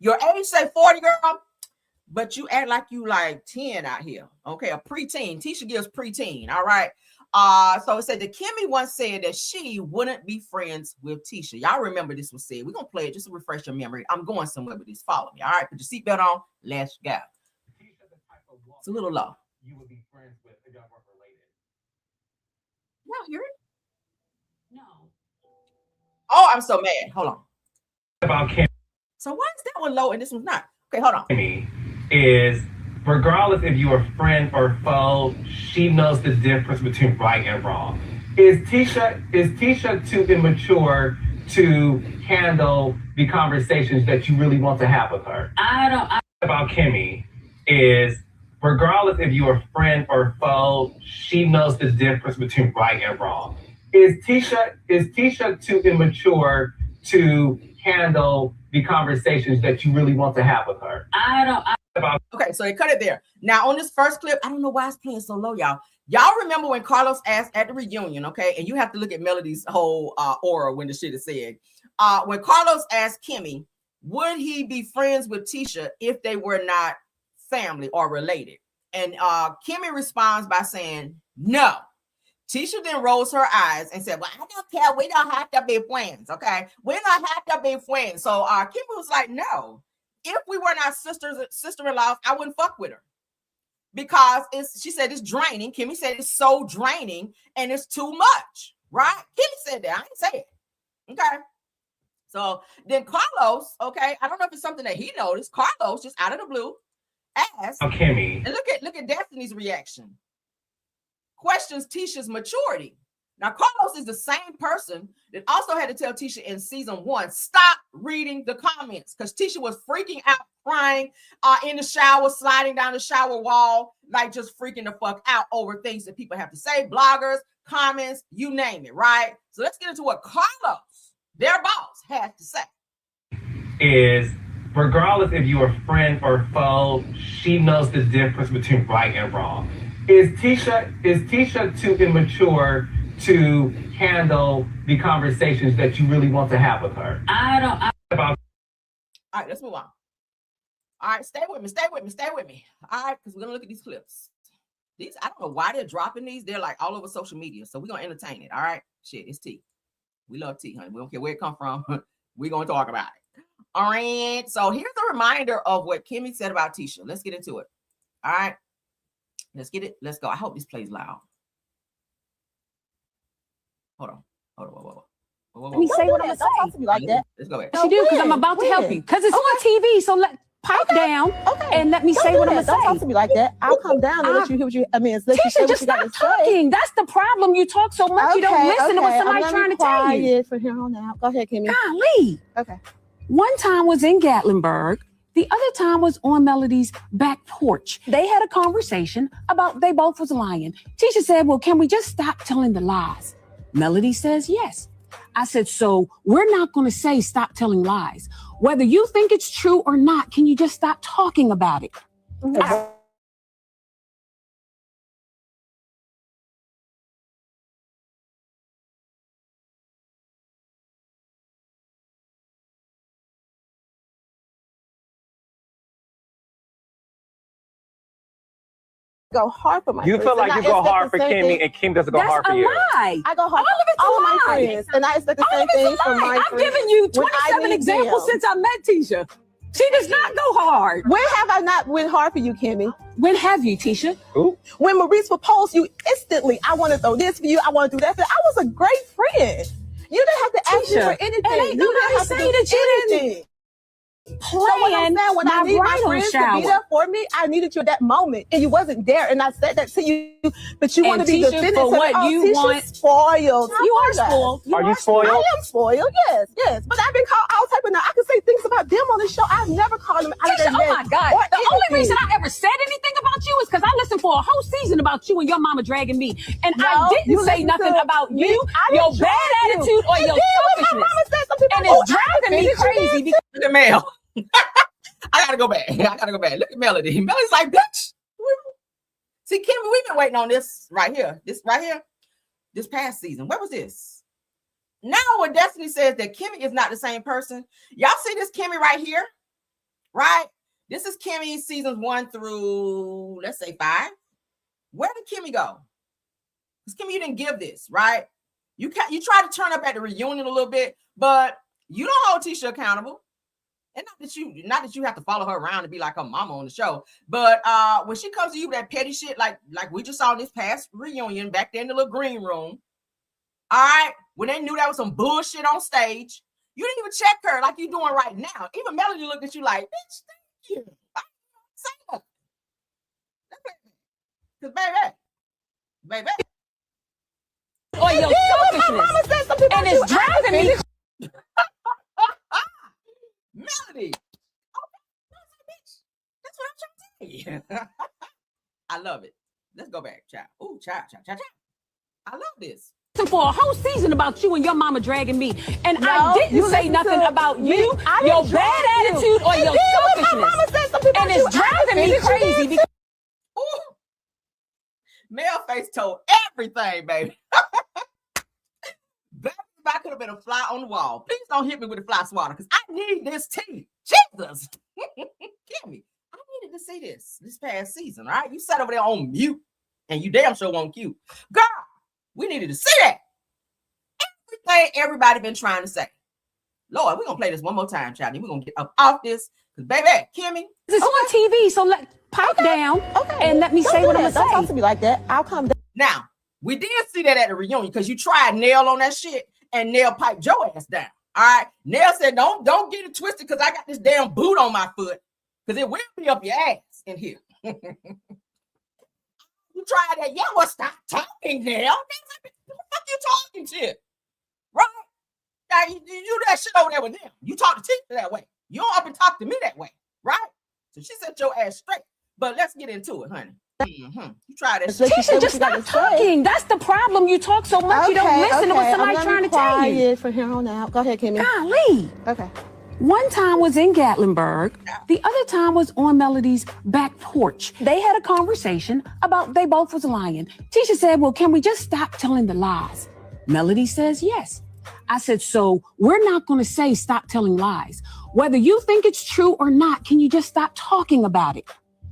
Your age say 40, girl, but you act like you like 10 out here. Okay, a preteen. Tisha gives preteen, all right? So it said that Kimmy once said that she wouldn't be friends with Tisha. Y'all remember this was said. We're going to play it just to refresh your memory. I'm going somewhere with this. Follow me, all right? Put your seatbelt on. Let's go. It's a little low. You would be friends with if y'all weren't related. Y'all hear it? No. Oh, I'm so mad. Hold on. About Kimmy. So why is that one low and this one's not? Okay, hold on. Is regardless if you are friend or foe, she knows the difference between right and wrong. Is Tisha too immature to handle the conversations that you really want to have with her? About Kimmy is regardless if you are friend or foe, she knows the difference between right and wrong. Is Tisha too immature to handle the conversations that you really want to have with her? Okay, so they cut it there. Now on this first clip, I don't know why it's playing so low, y'all. Y'all remember when Carlos asked at the reunion, okay? And you have to look at Melody's whole aura when the shit is said. When Carlos asked Kimmy, would he be friends with Tisha if they were not family or related? And Kimmy responds by saying, no. Tisha then rolls her eyes and said, well, I don't care. We don't have to be friends, okay? We don't have to be friends. So Kimmy was like, no. If we were not sister-in-laws, I wouldn't fuck with her. Because she said it's draining. Kimmy said it's so draining and it's too much, right? Kimmy said that. I didn't say it. Okay. So then Carlos, okay, I don't know if it's something that he noticed. Carlos, just out of the blue, asked, Kimmy. And look at Destiny's reaction. Questions Tisha's maturity. Now, Carlos is the same person that also had to tell Tisha in season 1, stop reading the comments, because Tisha was freaking out, crying in the shower, sliding down the shower wall, like just freaking the fuck out over things that people have to say, bloggers, comments, you name it, right? So let's get into what Carlos, their boss, has to say. Is regardless if you are friend or foe, she knows the difference between right and wrong. Is Tisha too immature to handle the conversations that you really want to have with her? All right, let's move on. All right, stay with me. All right, because we're gonna look at these clips. These, I don't know why they're dropping these. They're like all over social media, so we're gonna entertain it. All right, shit, it's tea. We love tea, honey. We don't care where it come from. We're gonna talk about it. All right, so here's a reminder of what Kimmy said about Tisha. Let's get into it. All right, let's get it. Let's go. I hope this plays loud. Hold on. Let me say what I'm gonna say. Don't talk to me like that. Let's go back. She do, because I'm about to help you. Because it's on TV, so pipe down and let me say what I'm gonna say. Don't talk to me like that. I'll come down and let you hear what you. I mean, let you say Tisha, what just you got stop to say. talking. That's the problem. You talk so much, you don't listen to what somebody's trying to tell you. Quiet for here on out. Go ahead, Kimmy. Golly. Okay. One time was in Gatlinburg. The other time was on Melody's back porch. They had a conversation about they both was lying. Tisha said, well, can we just stop telling the lies? Melody says yes. I said, so we're not going to say stop telling lies. Whether you think it's true or not, can you just stop talking about it? Go hard for my You friends. feel like and you I go expect hard the for same Kimmy thing. and Kim doesn't go That's hard for a you. lie. I go hard All of it's for all a of my lie. friends, and I expect the All same of it's thing a from my lie. I've friends. given you when I 27 need examples them. since I met Tisha. She does not go hard. When have I not went hard for you, Kimmy? When have you, Tisha? Ooh. When Maurice proposed you instantly, I want to throw this for you, I want to do that for you. I was a great friend. You didn't have to ask me Tisha, for anything. and ain't You nobody didn't have to saying do that you didn't anything. plan So what I'm saying, when I my need my bridal friends to shower. be there for me, I needed you at that moment, and you wasn't there. And I said that to you, but you want to And be Tisha, defended. for what oh, you Tisha's want- spoiled. You are spoiled. Are you spoiled? I am spoiled, yes. But I've been called all type of now. I can say things about them on the show. I've never called them out of Tisha, their oh my name God. or The only anything. reason I ever said anything about you is because I listened for a whole season about you and your mama dragging me. And No, I didn't you say listened nothing to about me. you, I your didn't bad drag you. attitude, or You your did when my selfishness. mama said something And about it's you. I driving me defended you crazy then. because Look at Mel. I gotta go back. Look at Melody. Melody's like, bitch. See, Kimmy, we've been waiting on this right here. This past season. Where was this? Now when Destiny says that Kimmy is not the same person, y'all see this Kimmy right here? Right? This is Kimmy seasons 1 through, let's say 5. Where did Kimmy go? Because Kimmy, you didn't give this, right? You try to turn up at the reunion a little bit, but you don't hold Tisha accountable. And not that you have to follow her around and be like her mama on the show, but when she comes to you with that petty shit, like we just saw in this past reunion back there in the little green room, all right, when they knew that was some bullshit on stage, you didn't even check her like you doing right now. Even Melody looked at you like, bitch, thank you. I didn't say nothing. Because baby, or your selfishness. And it's driving me. Melody. That's what I'm trying to tell you. I love it. Let's go back, child. Ooh, child. I love this. For a whole season about you and your mama dragging me. And No, I didn't you say listened nothing to about me. you, I didn't your drag bad you. attitude, or You your did when my selfishness. mama said something about And you. it's I driving me defended you crazy then. because Ooh. Male face told everything, baby. Baby, if I could have been a fly on the wall, please don't hit me with a fly swatter because I need this tea. Jesus. Kimmy, I needed to see this past season, all right? You sat over there on mute and you damn sure won't cute. Girl, we needed to see that. Everything everybody been trying to say. Lord, we're going to play this one more time, child. We're going to get up off this because, baby, Kimmy. it's on TV. So pipe down and let me say what I'm going to Don't talk say. to me like that. I'll come down. Now, we did see that at the reunion because you tried Nell on that shit and Nell piped your ass down. All right. Nell said, don't get it twisted because I got this damn boot on my foot because it will be up your ass in here. You tried that. Yeah, well, stop talking, Nell. What the fuck you talking to? Right? Now, you do that shit over there with them. You talk to Tisha that way. You don't up and talk to me that way. Right? So she set your ass straight. But let's get into it, honey. Mm-hmm. You try that shit. Tisha, just stop talking. That's the problem. You talk so much, you don't listen to what somebody's trying to tell you. From here on out. Go ahead, Kimmy. Golly. Okay. One time was in Gatlinburg. The other time was on Melody's back porch. They had a conversation about they both was lying. Tisha said, well, can we just stop telling the lies? Melody says yes. I said, so we're not going to say stop telling lies. Whether you think it's true or not, can you just stop talking about it?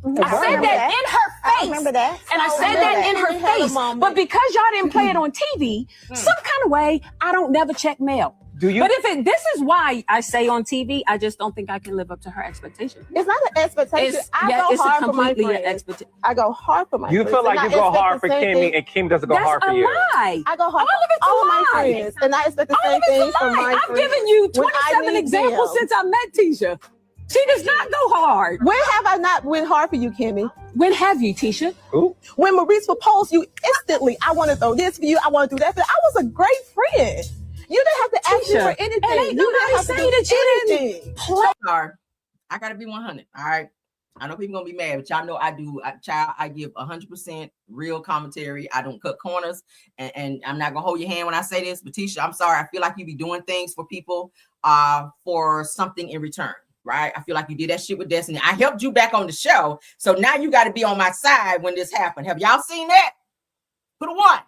I said that in her face. I remember that. And I said that in her face. But because y'all didn't play it on TV, some kind of way, I don't never check mail. Do you? But this is why I say on TV, I just don't think I can live up to her expectation. It's not an expectation. I go hard for my friends. I go hard for my You friends. feel like and you I go expect hard the for same Kimmy thing. and Kim doesn't go That's hard for a you. lie. I go hard All of it's for all a of my lie. friends. And I expect the All same of it's thing a from lie. my I've friends. given you When I 27 need examples them. since I met Tisha. She does not go hard. When have I not went hard for you, Kimmy? When have you, Tisha? Ooh. When Maurice proposed you instantly, I want to throw this for you, I want to do that for you. I was a great friend. You didn't have to ask me Tisha, for anything. and ain't You nobody didn't have to saying do that you anything. didn't play. Sorry. I gotta be 100. All right. I know people gonna be mad, but y'all know I do. I give 100% real commentary. I don't cut corners, and I'm not gonna hold your hand when I say this. But Tisha, I'm sorry. I feel like you be doing things for people, for something in return, right? I feel like you did that shit with Destiny. I helped you back on the show, so now you got to be on my side when this happened. Have y'all seen that? Put a 1,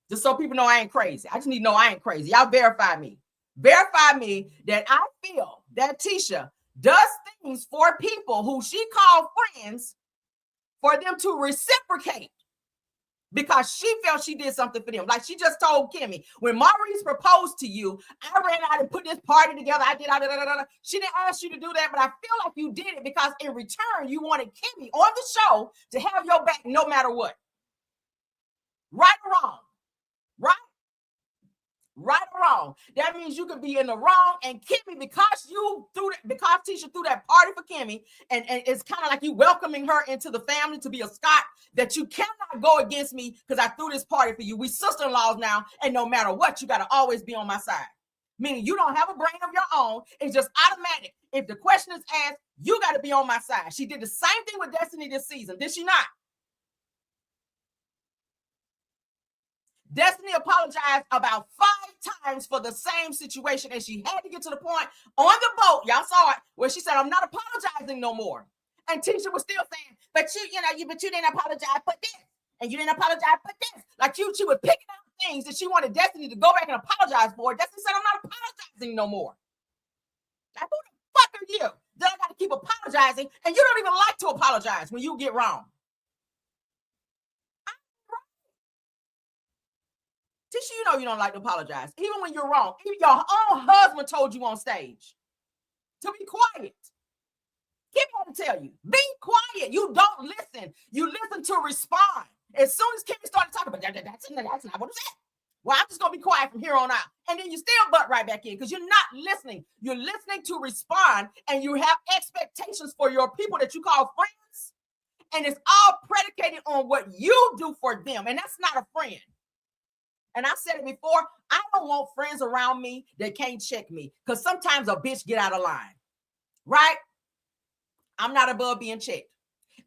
just so people know I ain't crazy. I just need to know I ain't crazy. Y'all verify me. Verify me that I feel that Tisha does things for people who she called friends for them to reciprocate because she felt she did something for them. Like she just told Kimmy, when Maurice proposed to you, I ran out and put this party together. I did. She didn't ask you to do that, but I feel like you did it because in return, you wanted Kimmy on the show to have your back no matter what. Right or wrong? Right? Right or wrong? That means you could be in the wrong, and Kimmy, because Tisha threw that party for Kimmy, and it's kind of like you welcoming her into the family to be a Scott, that you cannot go against me because I threw this party for you. We sister-in-laws now, and no matter what, you got to always be on my side. Meaning you don't have a brain of your own. It's just automatic. If the question is asked, you got to be on my side. She did the same thing with Destiny this season, did she not? Destiny apologized about 5 times for the same situation, and she had to get to the point on the boat, y'all saw it, where she said, I'm not apologizing no more. And Tisha was still saying, but you didn't apologize for this, and you didn't apologize for this. Like she was picking out things that she wanted Destiny to go back and apologize for. Destiny said, I'm not apologizing no more. Like, who the fuck are you? Then I got to keep apologizing, and you don't even like to apologize when you get wrong. Tisha, you know you don't like to apologize, even when you're wrong. Even your own husband told you on stage to be quiet. Kim had to tell you, be quiet. You don't listen. You listen to respond. As soon as Kim started talking about that's not what it said. Well, I'm just going to be quiet from here on out. And then you still butt right back in because you're not listening. You're listening to respond, and you have expectations for your people that you call friends. And it's all predicated on what you do for them. And that's not a friend. And I said it before, I don't want friends around me that can't check me because sometimes a bitch get out of line, right? I'm not above being checked.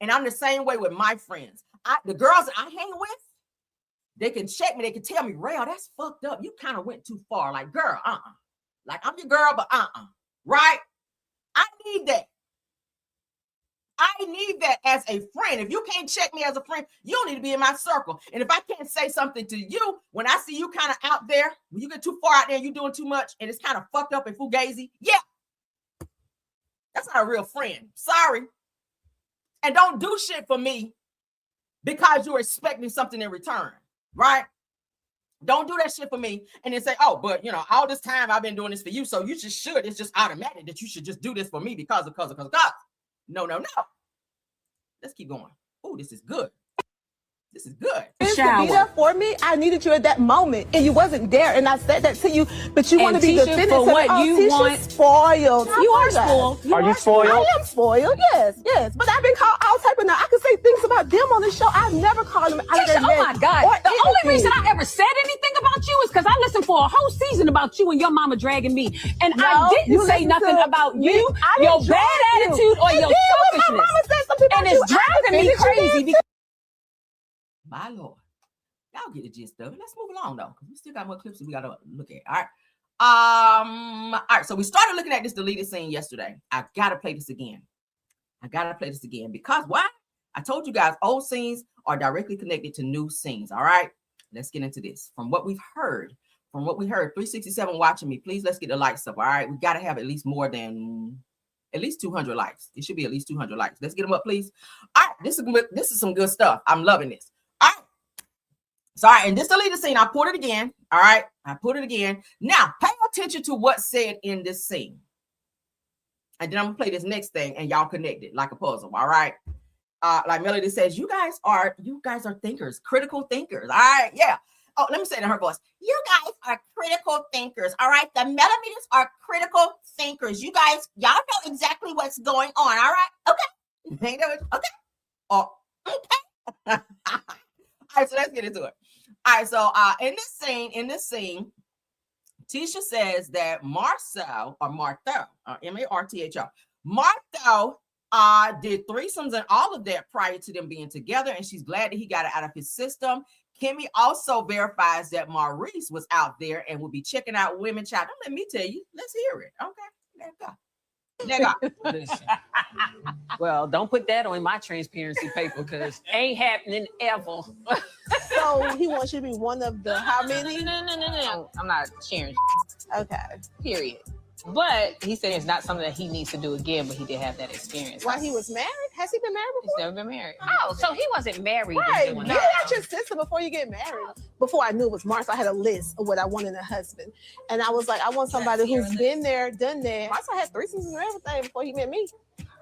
And I'm the same way with my friends. The girls that I hang with, they can check me. They can tell me, Rhoa, that's fucked up. You kind of went too far. Like, girl, Like, I'm your girl, but right? I need that. I need that as a friend. If you can't check me as a friend, you don't need to be in my circle. And if I can't say something to you, when I see you kind of out there, when you get too far out there and you're doing too much and it's kind of fucked up and fugazi, yeah, that's not a real friend. Sorry. And don't do shit for me because you're expecting something in return, right? Don't do that shit for me and then say, oh, but all this time I've been doing this for you, so you just should. It's just automatic that you should just do this for me because. No. Let's keep going. Oh, this is good. This is good. To be there for me, I needed you at that moment, and you wasn't there. And I said that to you, but you want to be defended for what you want. Spoiled. You are spoiled. Are you spoiled? I am spoiled. Yes. But I've been called all type of. Now I can say things about them on the show. I've never called them out of their name. Oh my God! The only reason I ever said anything about you is because I listened for a whole season about you and your mama dragging me, and I didn't say nothing about you, your bad attitude, or your selfishness. My mama said something about and it's driving me crazy. My Lord. Y'all get the gist of it. Let's move along though, because we still got more clips that we gotta look at. All right. So we started looking at this deleted scene yesterday. I gotta play this again. Because why? I told you guys old scenes are directly connected to new scenes. All right. Let's get into this. From what we heard, 367 watching me. Please, let's get the likes up. All right. We gotta have at least 200 likes. It should be at least 200 likes. Let's get them up, please. All right. This is some good stuff. I'm loving this. All right. Sorry, and this deleted scene, I put it again. All right, I put it again. Now, pay attention to what's said in this scene. And then I'm gonna play this next thing, and y'all connect it like a puzzle. All right. Like Melody says, you guys are thinkers, critical thinkers. All right, yeah. Oh, let me say it in her voice. You guys are critical thinkers. All right, the millimeters are critical thinkers. You guys, y'all know exactly what's going on. All right, okay. Okay. Oh, okay. All right, so let's get into it. All right, so in this scene, Tisha says that Martho, M-A-R-T-H-O, Martho did threesomes and all of that prior to them being together, and she's glad that he got it out of his system. Kimmy also verifies that Maurice was out there and will be checking out women. Child, don't let me tell you. Let's hear it. Okay, there you go. Listen. Well, don't put that on my transparency paper because ain't happening ever. So he wants you to be one of the how many? No. I'm not sharing. Okay. Period. But he said it's not something that he needs to do again, but he did have that experience. While he was married? Has he been married before? He's never been married. Oh, so he wasn't married. Right. Get out your sister before you get married. Before I knew it was Mars, I had a list of what I wanted in a husband. And I was like, I want somebody who's been there, done that. Mars had threesomes and everything before he met me.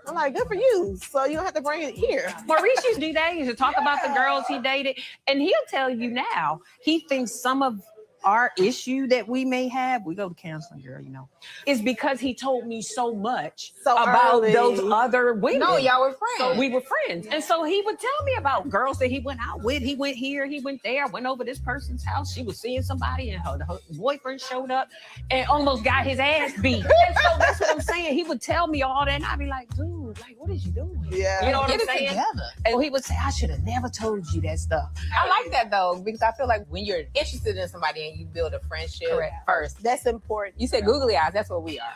I'm like, good for you. So you don't have to bring it here. Maurice used to do that. He used to talk about the girls he dated. And he'll tell you now, he thinks some of our issue that we may have, we go to counseling, girl, you know, is because he told me so much about those other women. No, y'all were friends. So we were friends. And so he would tell me about girls that he went out with. He went here, he went there, went over this person's house. She was seeing somebody and her boyfriend showed up and almost got his ass beat. And so that's what I'm saying. He would tell me all that and I'd be like, dude, like, what is you doing? Yeah. You know what I'm saying? Together. And he would say, I should have never told you that stuff. I like that though, because I feel like when you're interested in somebody and you build a friendship first. That's important. You said googly eyes, that's what we are.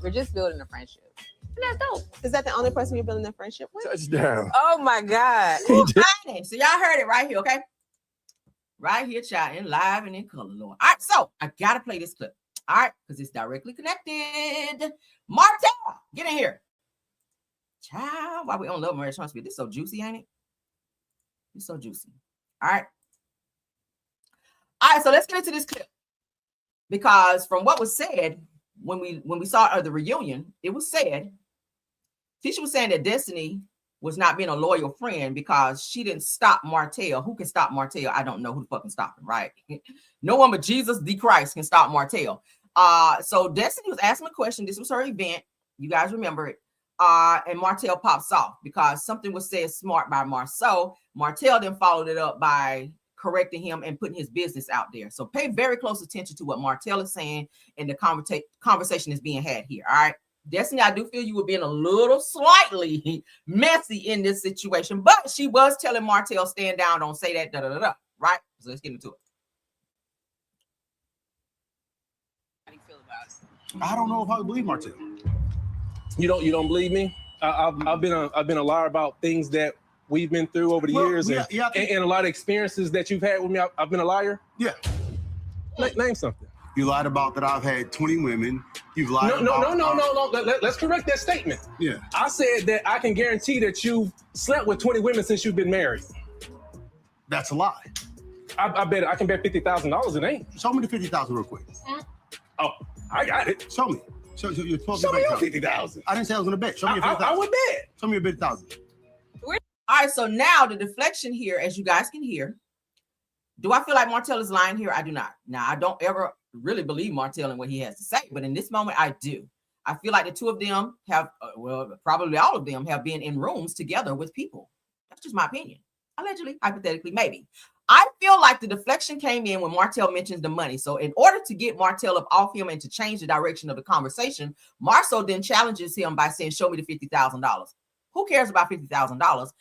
We're just building a friendship. And that's dope. Is that the only person you're building a friendship with? Touchdown. Oh my God. So y'all heard it right here, okay? Right here, child, in live and in color, Lord. All right, so I gotta play this clip. All right, because it's directly connected. Martell, get in here. Child, why we on Love Marriage Responsibility? This is so juicy, ain't it? It's so juicy. All right. All right, so let's get into this clip. Because from what was said when we saw the reunion, it was said, Tisha was saying that Destiny was not being a loyal friend because she didn't stop Martell. Who can stop Martell? I don't know who the fuck can stop him, right? No one but Jesus the Christ can stop Martell. So Destiny was asking a question. This was her event. You guys remember it. And Martell pops off because something was said smart by Marceau. Martell then followed it up by correcting him and putting his business out there. So pay very close attention to what Martell is saying and the conversation is being had here. All right. Destiny, I do feel you were being a little slightly messy in this situation, but she was telling Martell, stand down, don't say that, right? So let's get into it. How do you feel about it? I don't know if I believe Martell. You don't believe me? I've been a liar about things that we've been through over the years, and a lot of experiences that you've had with me. I've been a liar. Yeah. Name something. You lied about that I've had 20 women. You've lied No. about... Let's correct that statement. Yeah. I said that I can guarantee that you've slept with 20 women since you've been married. That's a lie. I bet I can bet $50,000 it ain't. Show me the 50,000 real quick. Oh, I got it. Show me. Show me your 50,000. I didn't say I was gonna bet. Show me your 50,000. I would bet. Show me your 50,000. All right, so now the deflection here, as you guys can hear, do I feel like Martell is lying here? I do not. Now, I don't ever really believe Martell and what he has to say, but in this moment, I do. I feel like the two of them have, probably all of them have been in rooms together with people. That's just my opinion. Allegedly, hypothetically, maybe. I feel like the deflection came in when Martell mentions the money. So in order to get Martell up off him and to change the direction of the conversation, Marceau then challenges him by saying, show me the $50,000. Who cares about $50,000?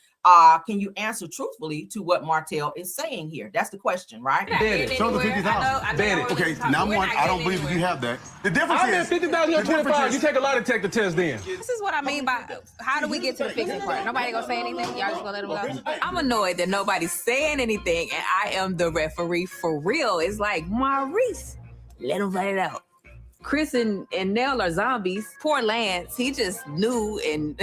Can you answer truthfully to what Martell is saying here? That's the question, right? Show the 50,000. Okay, now one, I don't believe that you have that. The difference I is... bet 50,000 or 25. You take a lie detector test then. This is what I mean by how do we get to the fixing part? Nobody gonna say anything? Y'all just gonna let them go? I'm annoyed that nobody's saying anything and I am the referee for real. It's like, Maurice, let him let it out. Chris and Nell are zombies. Poor Lance, he just new and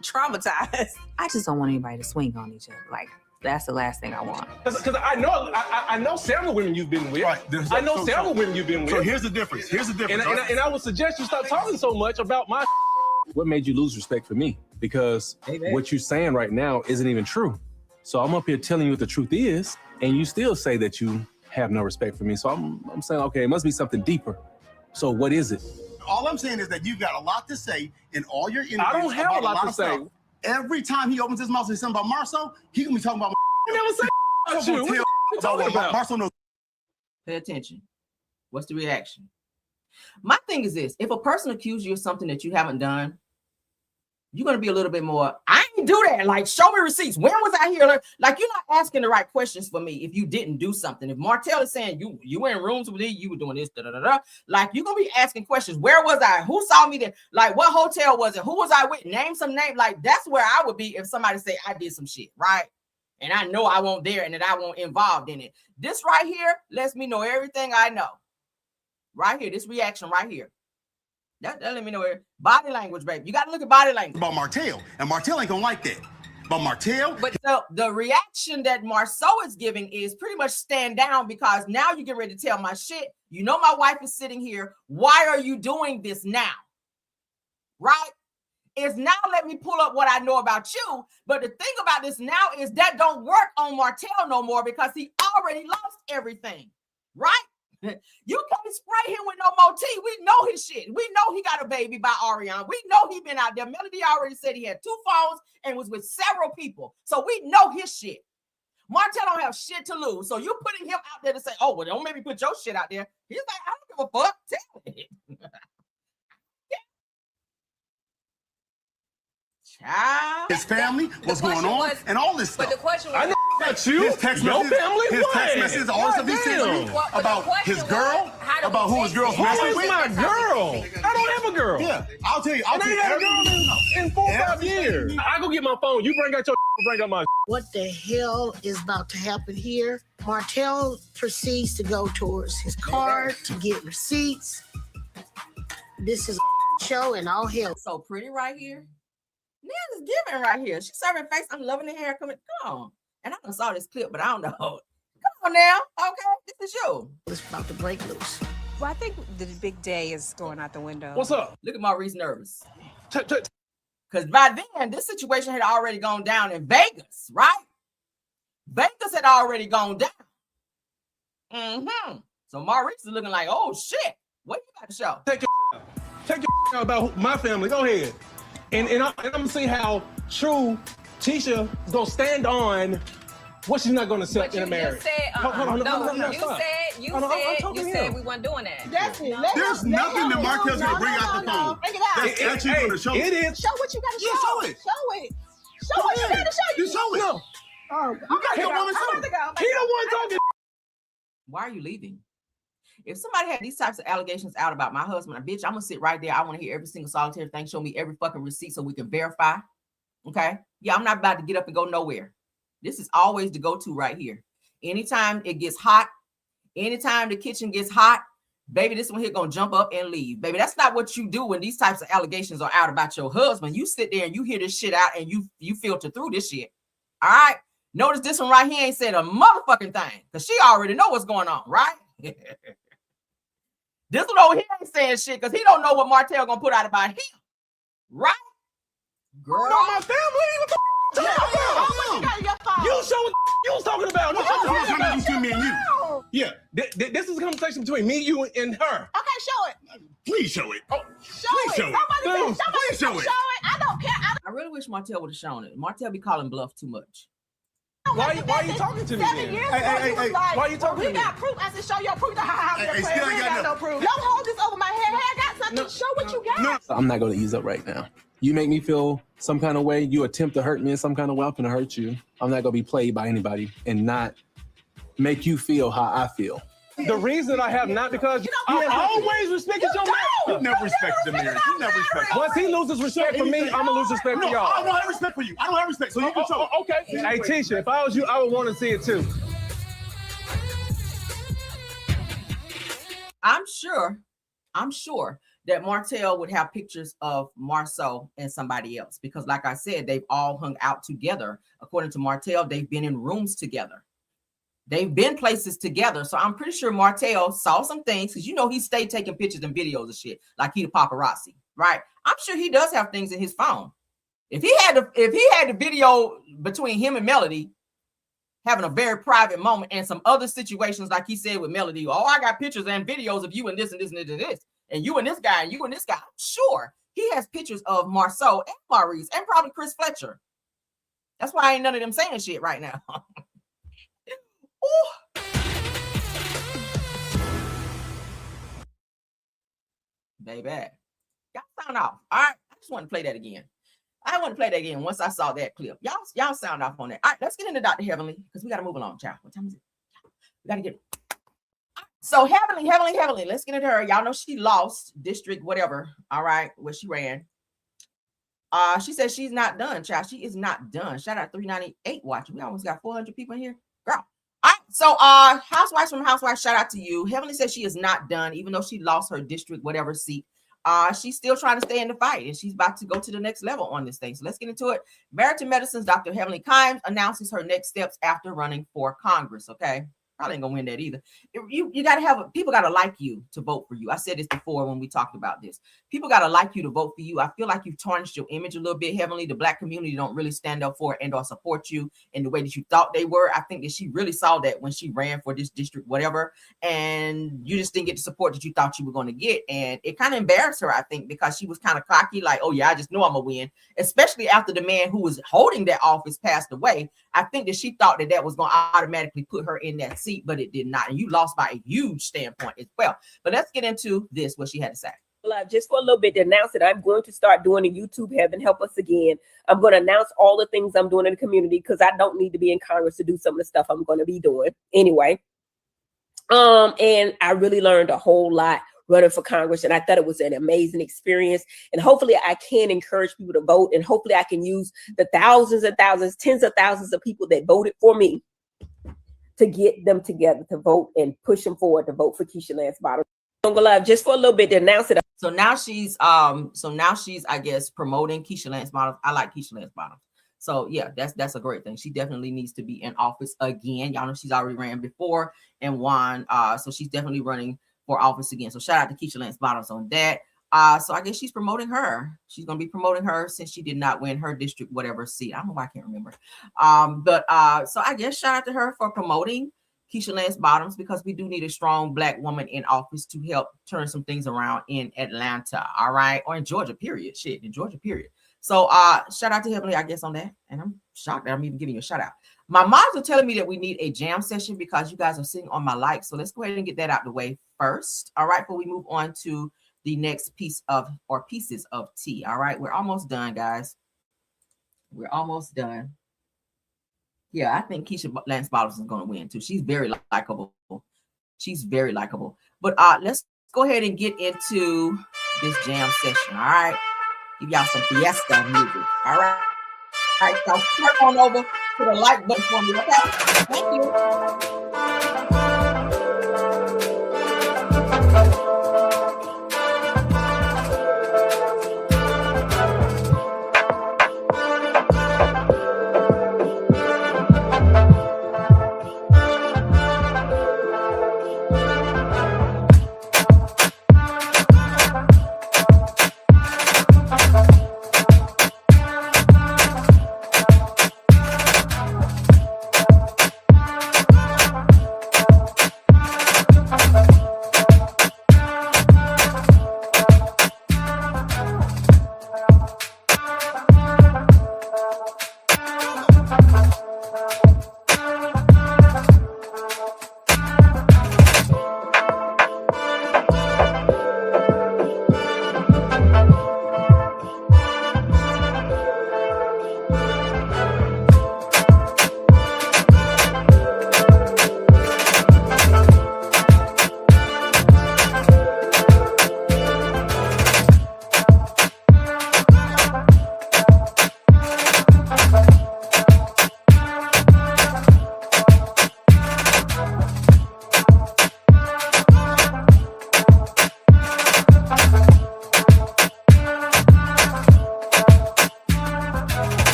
traumatized. I just don't want anybody to swing on each other. Like, that's the last thing I want. Because I know several women you've been with. Right. I know several women you've been with. So here's the difference. And I would suggest you stop talking so much about my. What made you lose respect for me? Because what you're saying right now isn't even true. So I'm up here telling you what the truth is, and you still say that you have no respect for me. So I'm saying, okay, it must be something deeper. So what is it? All I'm saying is that you've got a lot to say in all your interviews. I don't have a lot to say. Stuff. Every time he opens his mouth and says something about Marceau, he gonna be talking about. I never say about you. What are you talking about? Marceau knows. Pay attention. What's the reaction? My thing is this: if a person accuses you of something that you haven't done, you're going to be a little bit more, I ain't do that. Like, show me receipts. When was I here? Like, you're not asking the right questions for me if you didn't do something. If Martell is saying you were in rooms with me, you were doing this, like, you're going to be asking questions. Where was I? Who saw me there? Like, what hotel was it? Who was I with? Name some name. Like, that's where I would be if somebody say I did some shit, right? And I know I won't there and that I won't involved in it. This right here lets me know everything I know. Right here, this reaction right here. That let me know body language, baby. You got to look at body language. About Martell, and Martell ain't gonna like that. But Martell, so the reaction that Marceau is giving is pretty much stand down because now you get ready to tell my shit. You know my wife is sitting here. Why are you doing this now? Right? It's now let me pull up what I know about you. But the thing about this now is that don't work on Martell no more because he already lost everything. Right? You can't spray him with no more tea. We know his shit. We know he got a baby by Ariana. We know he been out there. Melody already said he had 2 phones and was with several people. So we know his shit. Martell don't have shit to lose. So you putting him out there to say, oh, well, don't make me put your shit out there. He's like, I don't give a fuck. Tell me. Child. his family, what's going on, and all this stuff. But the question was, I know about you, his text your messages, family, his what? text messages, all the stuff he sent to me about his girl, about who his girl's messing with. Who is my girl? I don't have a girl. Yeah, I'll tell you. And I ain't had a girl in 4 or 5 years. I go get my phone. You bring out your bring out my. What the hell is about to happen here? Martell proceeds to go towards his car to get receipts. This is a show and all hell. So pretty right here. Nan is giving right here. She's serving face. I'm loving the hair coming. Come on. And I saw this clip, but I don't know. Come on now. Okay, this is you. It's about to break loose. Well, I think the big day is going out the window. What's up? Look at Maurice nervous. Because by then, this situation had already gone down in Vegas, right? Vegas had already gone down. So Maurice is looking like, oh, shit. What you got to show? Take your out about my family. Go ahead. And I'm going to see how true Tisha is going to stand on what she's not going to accept in a marriage. You said we weren't doing that. There's nothing that Martell's going to bring out the phone. That's actually going to show. It is. Show what you got to show. Show it. Show it. Show what you got to show. You show it. No. Oh, You got him on the show. He the one talking. Why are you leaving? If somebody had these types of allegations out about my husband, bitch, I'm going to sit right there. I want to hear every single solitary thing. Show me every fucking receipt so we can verify. Okay? Yeah, I'm not about to get up and go nowhere. This is always the go-to right here. Anytime it gets hot, anytime the kitchen gets hot, baby, this one here going to jump up and leave. Baby, that's not what you do when these types of allegations are out about your husband. You sit there and you hear this shit out and you filter through this shit. All right? Notice this one right here ain't said a motherfucking thing because she already know what's going on, right? This one over here ain't saying shit because he don't know what Martell gonna put out about him. Right? Girl. No, my family. You show what you was talking about. Me and you. Yeah. This is a conversation between me, you, and her. Okay, show it. Please show it. Show it. Somebody show it. I don't care. I really wish Martell would have shown it. Martell be calling bluff too much. Why are you talking to me? 7 years ago, he was like, why are you talking to me? We got proof. I said, show your proof. We ain't got no proof. Don't hold this over my head. Hey, I got something. Show what you got. I'm not going to ease up right now. You make me feel some kind of way. You attempt to hurt me in some kind of way. I'm going to hurt you. I'm not going to be played by anybody and not make you feel how I feel. The reason I have not because I always respected your man. You never respected the marriage. You never respected. Once he loses respect for me, I'm gonna lose respect for y'all. I don't have respect for you. I don't have respect. So you can show. Okay. Hey, Tisha, if I was you, I would want to see it too. I'm sure that Martell would have pictures of Marceau and somebody else because, like I said, they've all hung out together. According to Martell, they've been in rooms together. They've been places together. So I'm pretty sure Martell saw some things because, he stayed taking pictures and videos and shit like he the paparazzi, right? I'm sure he does have things in his phone. If he had the video between him and Melody having a very private moment and some other situations like he said with Melody, oh, I got pictures and videos of you and this and this and this and this, and you and this guy and you and this guy. I'm sure he has pictures of Marceau and Maurice and probably Chris Fletcher. That's why ain't none of them saying shit right now. Baby, got sound off. All right, I just want to play that again. I want to play that again once I saw that clip. Y'all sound off on that. All right, let's get into Dr. Heavenly because we got to move along, child. What time is it? We got to get. So Heavenly. Let's get into her. Y'all know she lost district whatever. All right, where she ran. She says she's not done, child. She is not done. Shout out 398 watching. We almost got 400 people in here, girl. All right, so Housewives from Housewives, shout out to you. Heavenly says she is not done, even though she lost her district whatever seat. She's still trying to stay in the fight, and she's about to go to the next level on this thing. So let's get into it. Married to Medicine's Dr. Heavenly Kimes announces her next steps after running for Congress. Okay. Probably ain't gonna win that either. You gotta have people gotta like you to vote for you. I said this before when we talked about this. People gotta like you to vote for you. I feel like you've tarnished your image a little bit. Heavenly, the Black community don't really stand up for and or support you in the way that you thought they were. I think that she really saw that when she ran for this district, whatever, and you just didn't get the support that you thought you were going to get. And it kind of embarrassed her, I think, because she was kind of cocky, like, oh yeah, I just know I'm gonna win, especially after the man who was holding that office passed away. I think that she thought that was going to automatically put her in that seat, but it did not. And you lost by a huge standpoint as well. But let's get into this, what she had to say. Live just for a little bit to announce that I'm going to start doing a YouTube. Heaven help us again. I'm going to announce all the things I'm doing in the community because I don't need to be in Congress to do some of the stuff I'm going to be doing anyway. And I really learned a whole lot running for Congress, and I thought it was an amazing experience. And hopefully I can encourage people to vote, and hopefully I can use the thousands and thousands, tens of thousands of people that voted for me to get them together to vote and push them forward to vote for Keisha Lance Bottoms. I'm going live just for a little bit to announce it. So now she's I guess promoting Keisha Lance Bottoms. I like Keisha Lance Bottoms. So yeah, that's a great thing. She definitely needs to be in office again. Y'all know she's already ran before and won. So she's definitely running for office again. So shout out to Keisha Lance Bottoms on that. So I guess she's promoting her. She's gonna be promoting her since she did not win her district, whatever seat. I don't know why I can't remember. So I guess shout out to her for promoting Keisha Lance Bottoms, because we do need a strong Black woman in office to help turn some things around in Atlanta, all right, or in Georgia, period. Shit, in Georgia, period. So shout out to Heavenly, I guess, on that. And I'm shocked that I'm even giving you a shout out. My moms are telling me that we need a jam session because you guys are sitting on my likes. So let's go ahead and get that out the way first. All right, before we move on to the next piece of or pieces of tea. All right, we're almost done, guys. We're almost done. Yeah, I think Keisha Lance Bottoms is going to win too. She's very likable. She's very likable. But let's go ahead and get into this jam session. All right, give y'all some fiesta music. All right. All right, so turn on over to the like button for me, okay? Thank you.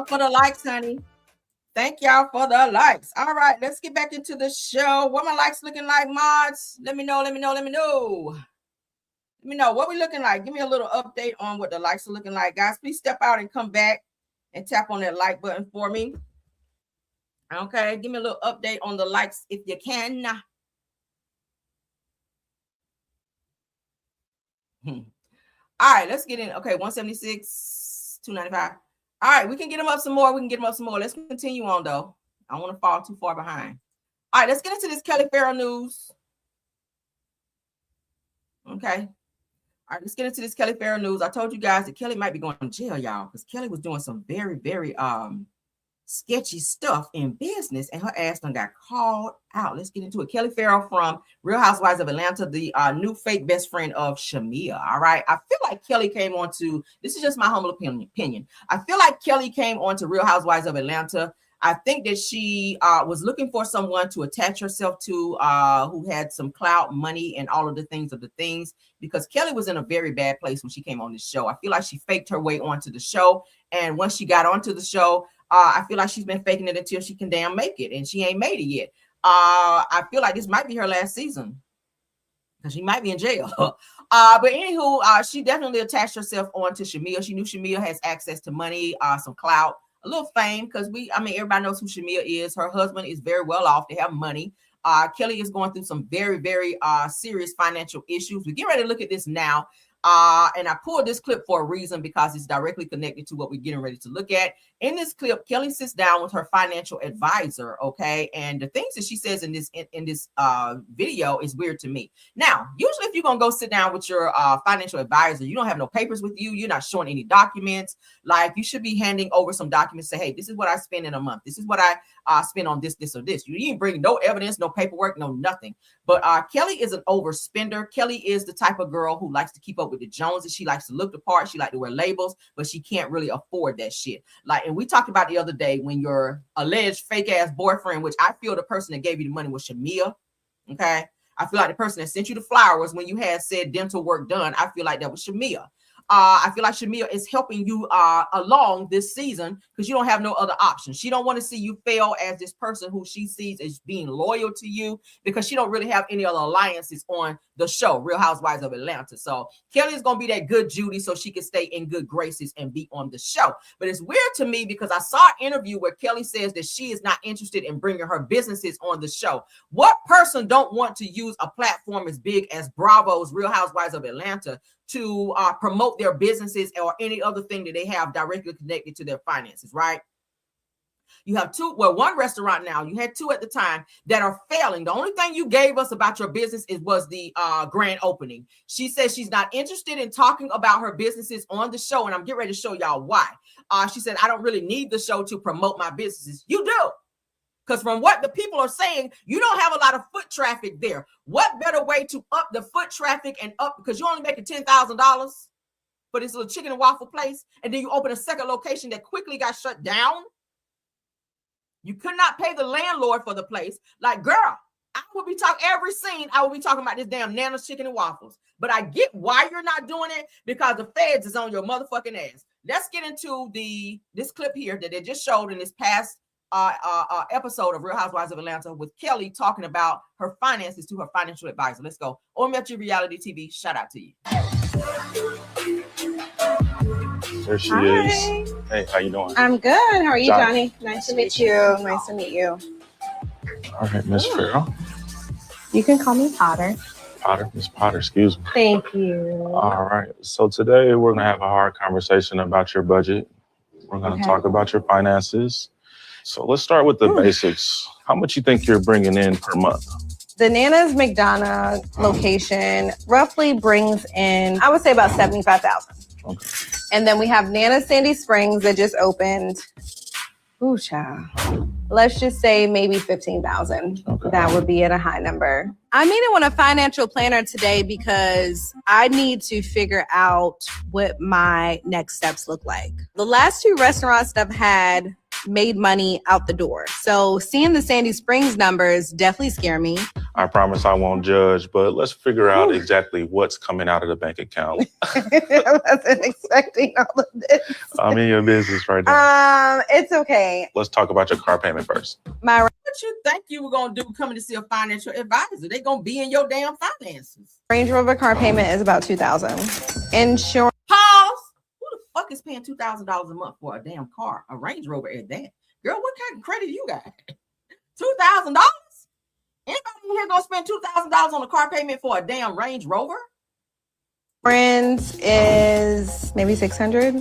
For the likes, honey. Thank y'all for the likes. All right, let's get back into the show. What my likes looking like, mods? Let me know. Let me know what we looking like. Give me a little update on what the likes are looking like, guys. Please step out and come back and tap on that like button for me. Okay, give me a little update on the likes if you can. All right, let's get in. Okay, 176, 295. All right, we can get them up some more. Let's continue on, though. I don't want to fall too far behind. All right, let's get into this Kelli Ferrell news. Okay. All right, let's get into this Kelli Ferrell news. I told you guys that Kelli might be going to jail, y'all, because Kelli was doing some very, very sketchy stuff in business, and her ass done got called out. Let's get into it. Kelli Ferrell from Real Housewives of Atlanta, the new fake best friend of Shamia. All right, I feel like Kelli came on to, this is just my humble opinion. I feel like Kelli came on to Real Housewives of Atlanta. I think that she was looking for someone to attach herself to who had some clout, money, and all of the things because Kelli was in a very bad place when she came on this show. I feel like she faked her way onto the show, and once she got onto the show, I feel like she's been faking it until she can damn make it, and she ain't made it yet. I feel like this might be her last season because she might be in jail. But anywho, she definitely attached herself onto Shamia. She knew Shamia has access to money, some clout, a little fame, because everybody knows who Shamia is. Her husband is very well off. They have money. Kelli is going through some very, very serious financial issues. We get ready to look at this now. And I pulled this clip for a reason because it's directly connected to what we're getting ready to look at. In this clip, Kelli sits down with her financial advisor, okay? And the things that she says in this video is weird to me. Now, usually if you're going to go sit down with your financial advisor, you don't have no papers with you. You're not showing any documents. Like, you should be handing over some documents. Say, hey, this is what I spend in a month. This is what I spend on this, or this. You didn't bring no evidence, no paperwork, no nothing. But Kelli is an overspender. Kelli is the type of girl who likes to keep up with the Joneses. She likes to look the part. She likes to wear labels, but she can't really afford that shit. Like, and we talked about the other day when your alleged fake ass boyfriend, which I feel the person that gave you the money was Shamia. Okay. I feel like the person that sent you the flowers when you had said dental work done, I feel like that was Shamia. I feel like Shamia is helping you along this season because you don't have no other option. She don't want to see you fail as this person who she sees as being loyal to you because she don't really have any other alliances on the show, Real Housewives of Atlanta. So Kelli is going to be that good Judy so she can stay in good graces and be on the show. But it's weird to me because I saw an interview where Kelli says that she is not interested in bringing her businesses on the show. What person don't want to use a platform as big as Bravo's Real Housewives of Atlanta to promote their businesses or any other thing that they have directly connected to their finances, right? You have one restaurant now, you had two at the time that are failing. The only thing you gave us about your business was the grand opening. She says she's not interested in talking about her businesses on the show, and I'm getting ready to show y'all why. She said, I don't really need the show to promote my businesses. You do. Because from what the people are saying, you don't have a lot of foot traffic there. What better way to up the foot traffic and up, because you're only making $10,000 for this little chicken and waffle place, and then you open a second location that quickly got shut down? You could not pay the landlord for the place. Like, girl, I will be talking every scene. I will be talking about this damn Nana's chicken and waffles. But I get why you're not doing it, because the feds is on your motherfucking ass. Let's get into this clip here that they just showed in this past episode of Real Housewives of Atlanta with Kelli talking about her finances to her financial advisor. Let's go. OMFG Reality TV, shout out to you. There she is. Hey, how you doing? I'm good. How are you, Johnny? Nice to meet you. Nice to meet you. All right, Miss Ferrell. You can call me Potter. Potter, Miss Potter, excuse me. Thank you. All right. So today we're going to have a hard conversation about your budget. We're going to talk about your finances. So let's start with the basics. How much you think you're bringing in per month? The Nana's McDonough location roughly brings in, I would say, about $75,000. Okay. And then we have Nana Sandy Springs that just opened. Ooh, child. Let's just say maybe $15,000. Okay. That would be at a high number. I meeting with a financial planner today because I need to figure out what my next steps look like. The last two restaurants that I've had made money out the door. So seeing the Sandy Springs numbers definitely scare me. I promise I won't judge, but let's figure out exactly what's coming out of the bank account. I wasn't expecting all of this. I'm in your business right now. It's okay. Let's talk about your car payment first. What you think you were going to do coming to see a financial advisor? They're going to be in your damn finances. Range Rover car payment is about $2,000. Insurance. Pause. Who the fuck is paying $2,000 a month for a damn car? A Range Rover at that? Girl, what kind of credit you got? $2,000? Anybody in here gonna spend $2,000 on a car payment for a damn Range Rover? Friends is maybe 600.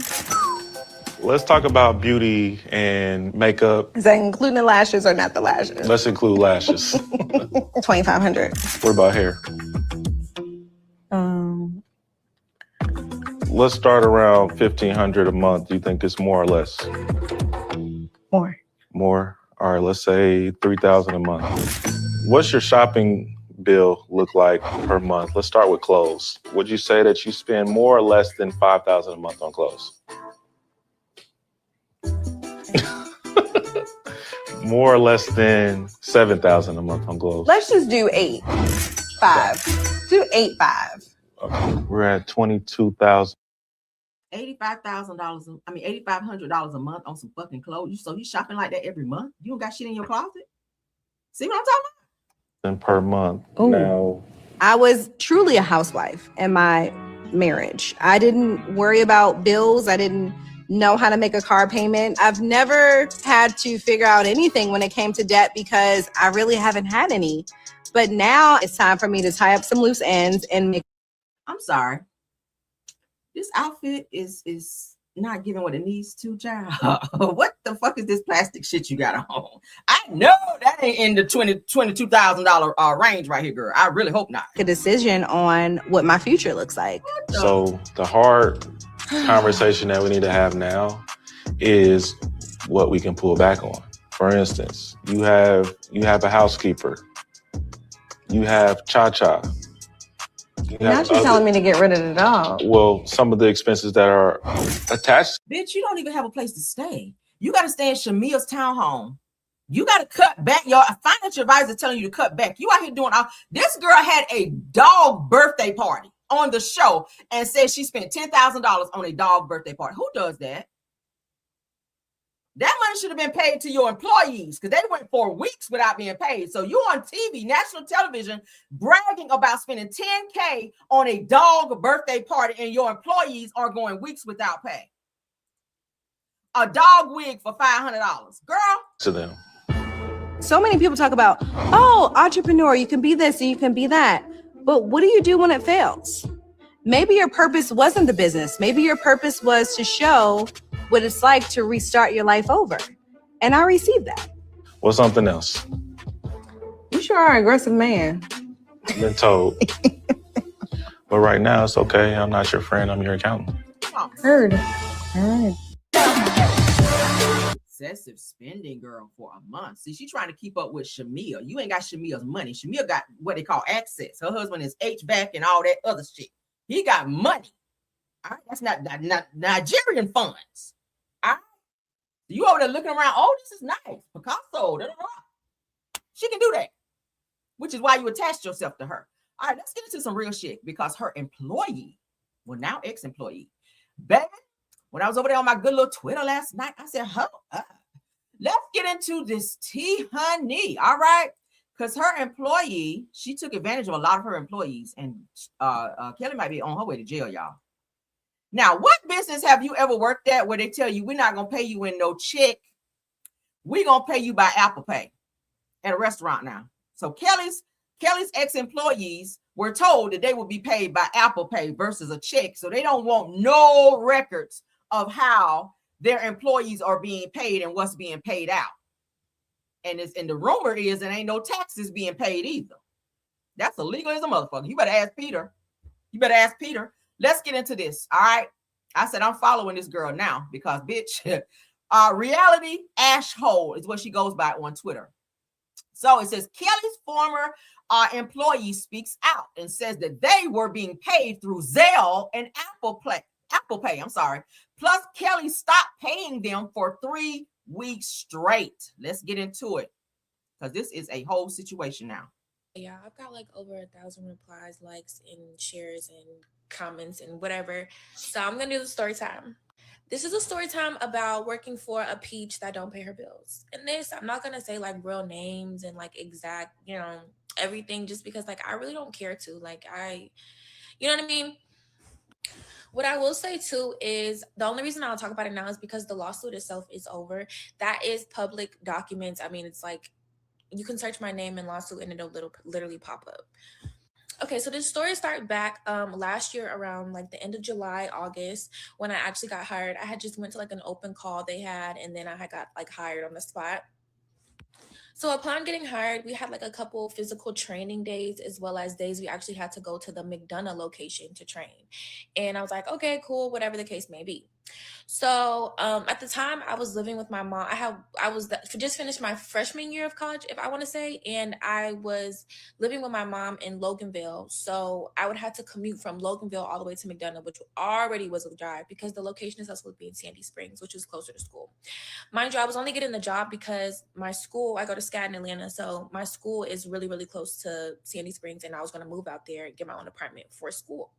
Let's talk about beauty and makeup. Is that including the lashes or not the lashes? Let's include lashes. 2,500. What about hair? Let's start around $1,500 a month. Do you think it's more or less? More. More? All right, let's say $3,000 a month. What's your shopping bill look like per month? Let's start with clothes. Would you say that you spend more or less than $5,000 a month on clothes? More or less than $7,000 a month on clothes? Let's just do 8,500. Do 8,500. Okay, we're at $22,000. $85,000. I mean, $8,500 a month on some fucking clothes. So you shopping like that every month? You don't got shit in your closet? See what I'm talking And per month. Ooh. Now, I was truly a housewife in my marriage. I didn't worry about bills. I didn't know how to make a car payment. I've never had to figure out anything when it came to debt because I really haven't had any. But now it's time for me to tie up some loose ends and make. I'm sorry. This outfit is not giving what it needs to, child. What the fuck is this plastic shit you got on? I know that ain't in the $22,000 range right here, girl. I really hope not. A decision on what my future looks like. so the hard conversation that we need to have now is what we can pull back on. For instance, you have a housekeeper. You have Cha-Cha. Now you're telling me to get rid of the dog. Well, some of the expenses that are attached. Bitch, you don't even have a place to stay. You got to stay in Shamia's townhome. You got to cut back. Your financial advisor telling you to cut back. You out here doing all. This girl had a dog birthday party on the show and said she spent $10,000 on a dog birthday party. Who does that? That money should have been paid to your employees because they went for weeks without being paid. So you on TV, national television, bragging about spending $10K on a dog birthday party and your employees are going weeks without pay. A dog wig for $500. Girl. To them. So many people talk about, oh, entrepreneur, you can be this and you can be that. But what do you do when it fails? Maybe your purpose wasn't the business. Maybe your purpose was to show what it's like to restart your life over. And I received that. What's something else? You sure are an aggressive man. I've been told. But right now, it's okay. I'm not your friend. I'm your accountant. Heard. Excessive spending, girl, for a month. See, she's trying to keep up with Shamia. You ain't got Shamia's money. Shamia got what they call access. Her husband is HVAC and all that other shit. He got money. All right, that's not Nigerian funds. All right, you over there looking around. Oh, this is nice, Picasso. Da, da, da. She can do that, which is why you attached yourself to her. All right, let's get into some real shit because her employee, well, now ex-employee, baby. When I was over there on my good little Twitter last night, I said, hold up. Let's get into this tea, honey. All right. Because her employee, she took advantage of a lot of her employees. And Kelli might be on her way to jail, y'all. Now, what business have you ever worked at where they tell you we're not going to pay you in no check? We're going to pay you by Apple Pay at a restaurant now. So Kelli's ex-employees were told that they would be paid by Apple Pay versus a check. So they don't want no records of how their employees are being paid and what's being paid out. And the rumor is there ain't no taxes being paid either. That's illegal as a motherfucker. You better ask Peter. Let's get into this. All right. I said I'm following this girl now because bitch, reality ash hole is what she goes by on Twitter. So it says Kelli's former employee speaks out and says that they were being paid through Zelle and Apple Pay. Plus, Kelli stopped paying them for 3 weeks straight. Let's get into it because this is a whole situation now. Yeah, I've got like over 1,000 replies, likes, and shares and comments and whatever. So I'm gonna do the story time. This is a story time about working for a peach that don't pay her bills. And this, I'm not gonna say like real names and like exact, everything, just because like I really don't care to. Like you know what I mean? What I will say too is the only reason I'll talk about it now is because the lawsuit itself is over. That is public documents. I mean, it's like, You can search my name in lawsuit and it'll literally pop up. Okay, so this story started back last year around like the end of July, August, when I actually got hired. I had just went to like an open call they had, and then I had got like hired on the spot. So upon getting hired, we had like a couple physical training days, as well as days we actually had to go to the McDonough location to train. And I was like, okay, cool, whatever the case may be. So at the time, I was living with my mom. Just finished my freshman year of college, if I want to say, and I was living with my mom in Loganville. So I would have to commute from Loganville all the way to McDonough, which already was a drive because the location is supposed to be in Sandy Springs, which is closer to school. Mind you, I was only getting the job because my school, I go to SCAD in Atlanta, so my school is really, really close to Sandy Springs, and I was going to move out there and get my own apartment for school.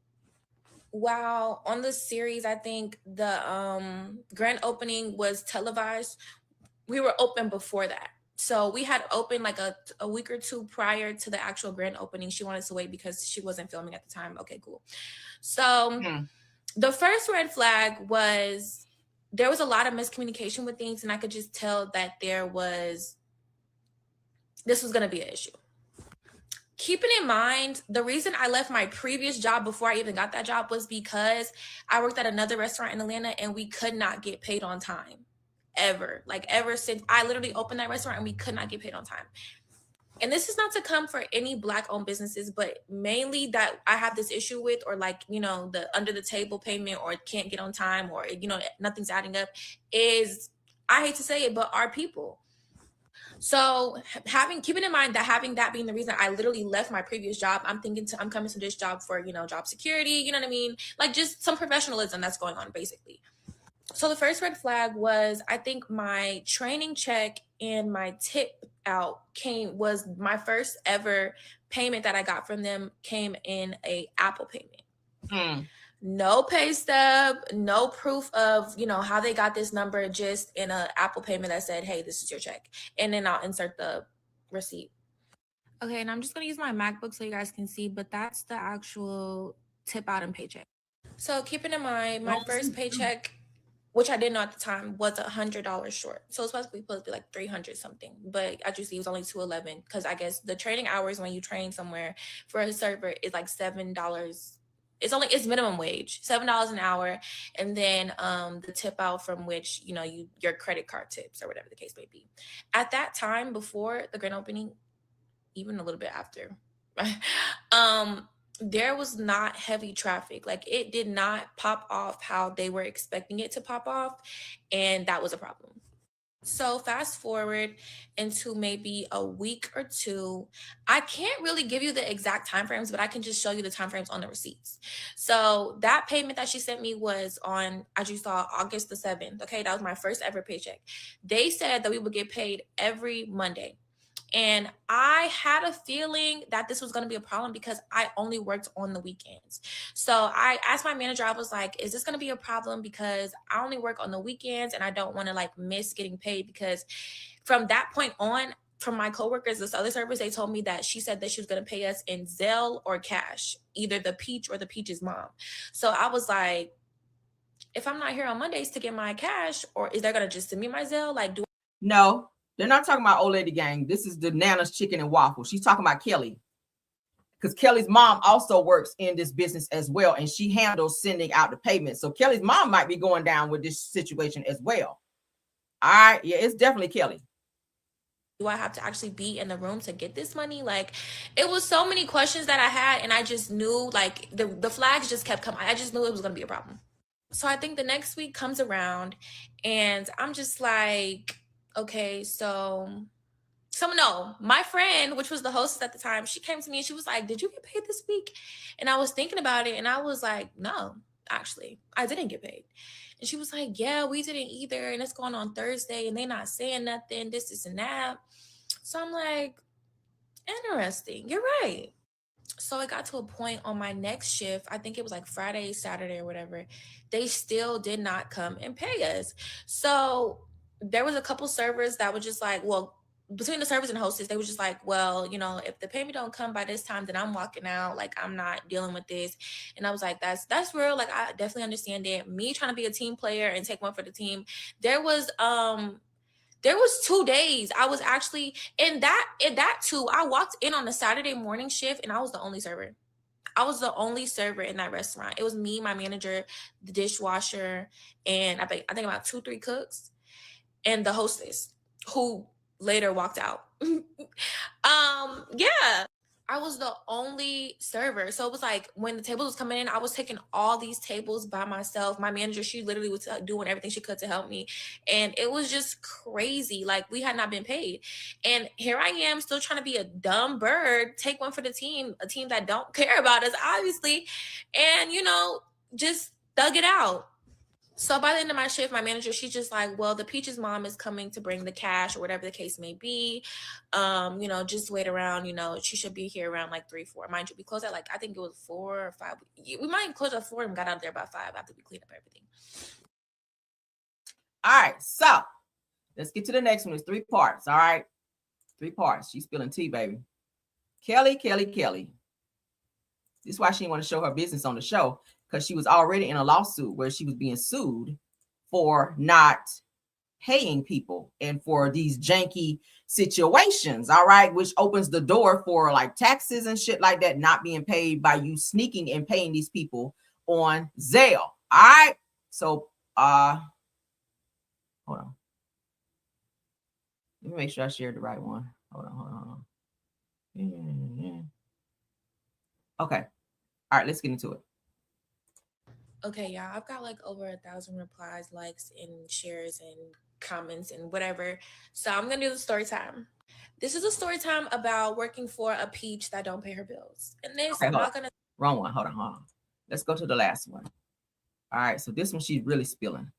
While on the series, I think the grand opening was televised. We were open before that. So we had opened like a week or two prior to the actual grand opening. She wanted to wait because she wasn't filming at the time. Okay, cool. So the first red flag was there was a lot of miscommunication with things, and I could just tell that this was going to be an issue. Keeping in mind, the reason I left my previous job before I even got that job was because I worked at another restaurant in Atlanta and we could not get paid on time. Ever since I literally opened that restaurant and we could not get paid on time. And this is not to come for any Black-owned businesses, but mainly that I have this issue with, or like, you know, the under the table payment, or can't get on time, or, you know, nothing's adding up, is, I hate to say it, but our people. So keeping in mind that having that being the reason I literally left my previous job, I'm coming to this job for, you know, job security, you know what I mean? Like just some professionalism that's going on basically. So the first red flag was, I think my training check and my tip out was my first ever payment that I got from them came in a Apple payment. No pay stub, no proof of, you know, how they got this number, just in an Apple payment that said, hey, this is your check. And then I'll insert the receipt. Okay, and I'm just gonna use my MacBook so you guys can see, but that's the actual tip out and paycheck. So keeping in mind, my first paycheck, which I didn't know at the time, was $100 short. So it's supposed to be like 300 something, but as you see, it was only $211, because I guess the training hours when you train somewhere for a server is like $7. It's minimum wage, $7 an hour, and then the tip out from which, you know, your credit card tips or whatever the case may be. At that time, before the grand opening, even a little bit after, there was not heavy traffic. Like it did not pop off how they were expecting it to pop off, and that was a problem. So fast forward into maybe a week or two. I can't really give you the exact timeframes, but I can just show you the timeframes on the receipts. So that payment that she sent me was on, as you saw, August the 7th. Okay, that was my first ever paycheck. They said that we would get paid every Monday. And I had a feeling that this was going to be a problem because I only worked on the weekends. So I asked my manager, I was like, is this going to be a problem? Because I only work on the weekends and I don't want to like miss getting paid. Because from that point on, from my coworkers, this other service, they told me that she said that she was going to pay us in Zelle or cash, either the Peach or the Peach's mom. So I was like, if I'm not here on Mondays to get my cash, or is they going to just send me my Zelle? Like, No. They're not talking about old lady gang. This is the Nana's Chicken and Waffle. She's talking about Kelli. Because Kelli's mom also works in this business as well. And she handles sending out the payments. So Kelli's mom might be going down with this situation as well. All right. Yeah, it's definitely Kelli. Do I have to actually be in the room to get this money? Like, it was so many questions that I had. And I just knew, like, the flags just kept coming. I just knew it was going to be a problem. So I think the next week comes around and I'm just like, okay, my friend, which was the hostess at the time, she came to me and she was like, did you get paid this week? And I was thinking about it and I was like, no, actually, I didn't get paid. And she was like, yeah, we didn't either. And it's going on Thursday and they're not saying nothing, this and that. So I'm like, interesting. You're right. So it got to a point on my next shift, I think it was like Friday, Saturday or whatever, they still did not come and pay us. So there was a couple servers that were just like, well, between the servers and hostess, they were just like, well, you know, if the payment don't come by this time, then I'm walking out. Like, I'm not dealing with this. And I was like, that's real. Like, I definitely understand it. Me trying to be a team player and take one for the team. There was There was 2 days I was actually in that too. I walked in on a Saturday morning shift and I was the only server. I was the only server in that restaurant. It was me, my manager, the dishwasher, and I think about 2-3 cooks, and the hostess who later walked out. Yeah. I was the only server. So it was like when the tables was coming in, I was taking all these tables by myself. My manager, she literally was doing everything she could to help me. And it was just crazy. Like we had not been paid. And here I am still trying to be a dumb bird, take one for the team, a team that don't care about us, obviously. And, you know, just thug it out. So by the end of my shift, my manager, she's just like, well, the Peaches mom is coming to bring the cash or whatever the case may be. You know, just wait around, you know, she should be here around like 3-4. Mind you, we closed at like, I think it was 4 or 5. We might close at 4 and got out of there by 5 after we cleaned up everything. All right, so let's get to the next one. It's 3 parts. All right, 3 parts. She's spilling tea, baby. Kelli. This is why she didn't want to show her business on the show, because she was already in a lawsuit where she was being sued for not paying people and for these janky situations, all right, which opens the door for like taxes and shit like that not being paid by you sneaking and paying these people on Zelle. All right, so hold on, let me make sure I shared the right one. Hold on. Okay, all right, let's get into it. Okay, yeah, I've got like over 1,000 replies, likes, and shares, and comments, and whatever. So I'm gonna do the story time. This is a story time about working for a peach that don't pay her bills. And this, Okay, I'm not gonna. Wrong one. Hold on. Let's go to the last one. All right, so this one she's really spilling.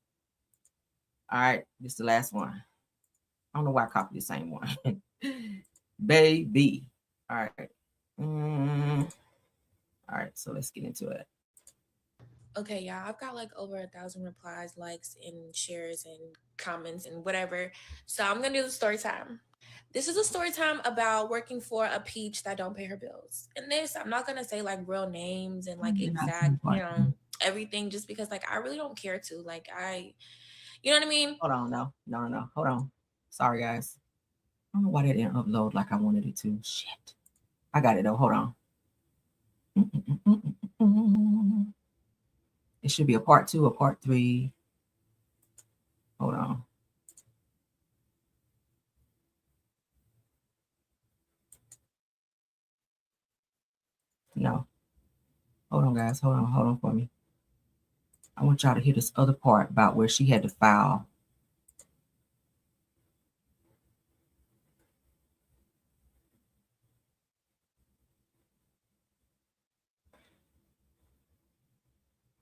All right, this is the last one. I don't know why I copied the same one. Baby. All right. All right, so let's get into it. Okay, yeah, I've got like over 1,000 replies, likes, and shares, and comments, and whatever. So I'm gonna do the story time. This is a story time about working for a peach that don't pay her bills. And this, I'm not gonna say like real names and like exact, you know, everything, just because like I really don't care to. Like you know what I mean? Hold on, no. Hold on. Sorry, guys. I don't know why they didn't upload like I wanted it to. Shit. I got it though. Hold on. It should be a part 2 or part 3. Hold on. No. Hold on, guys. Hold on for me. I want y'all to hear this other part about where she had to file.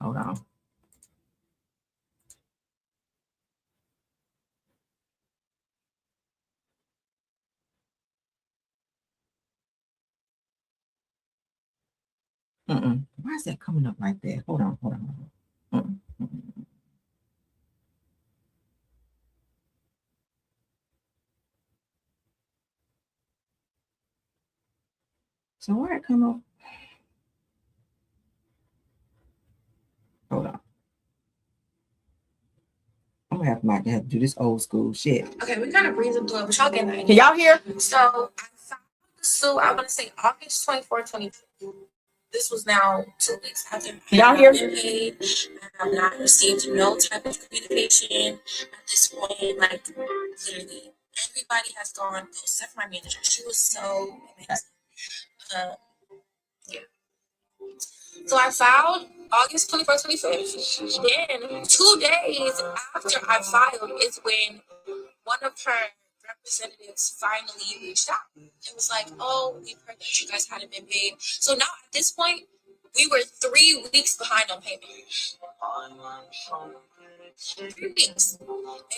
Hold on. Why is that coming up right there? Hold on. So where it come up? Hold on. I'm gonna have to do this old school shit. Okay, we kind of breezing through it, but y'all get that. Can y'all hear? So I filed the suit, I want to say August 24, 2022. This was now 2 weeks after y'all hear? been paid. I have not received no type of communication at this point. Like literally, everybody has gone except for my manager. She was so amazing. Yeah. So I filed August 21st, 25th. Then 2 days after I filed is when one of her representatives finally reached out. It was like, oh, we've heard that you guys hadn't been paid. So now at this point, we were 3 weeks behind on payment. 3 weeks.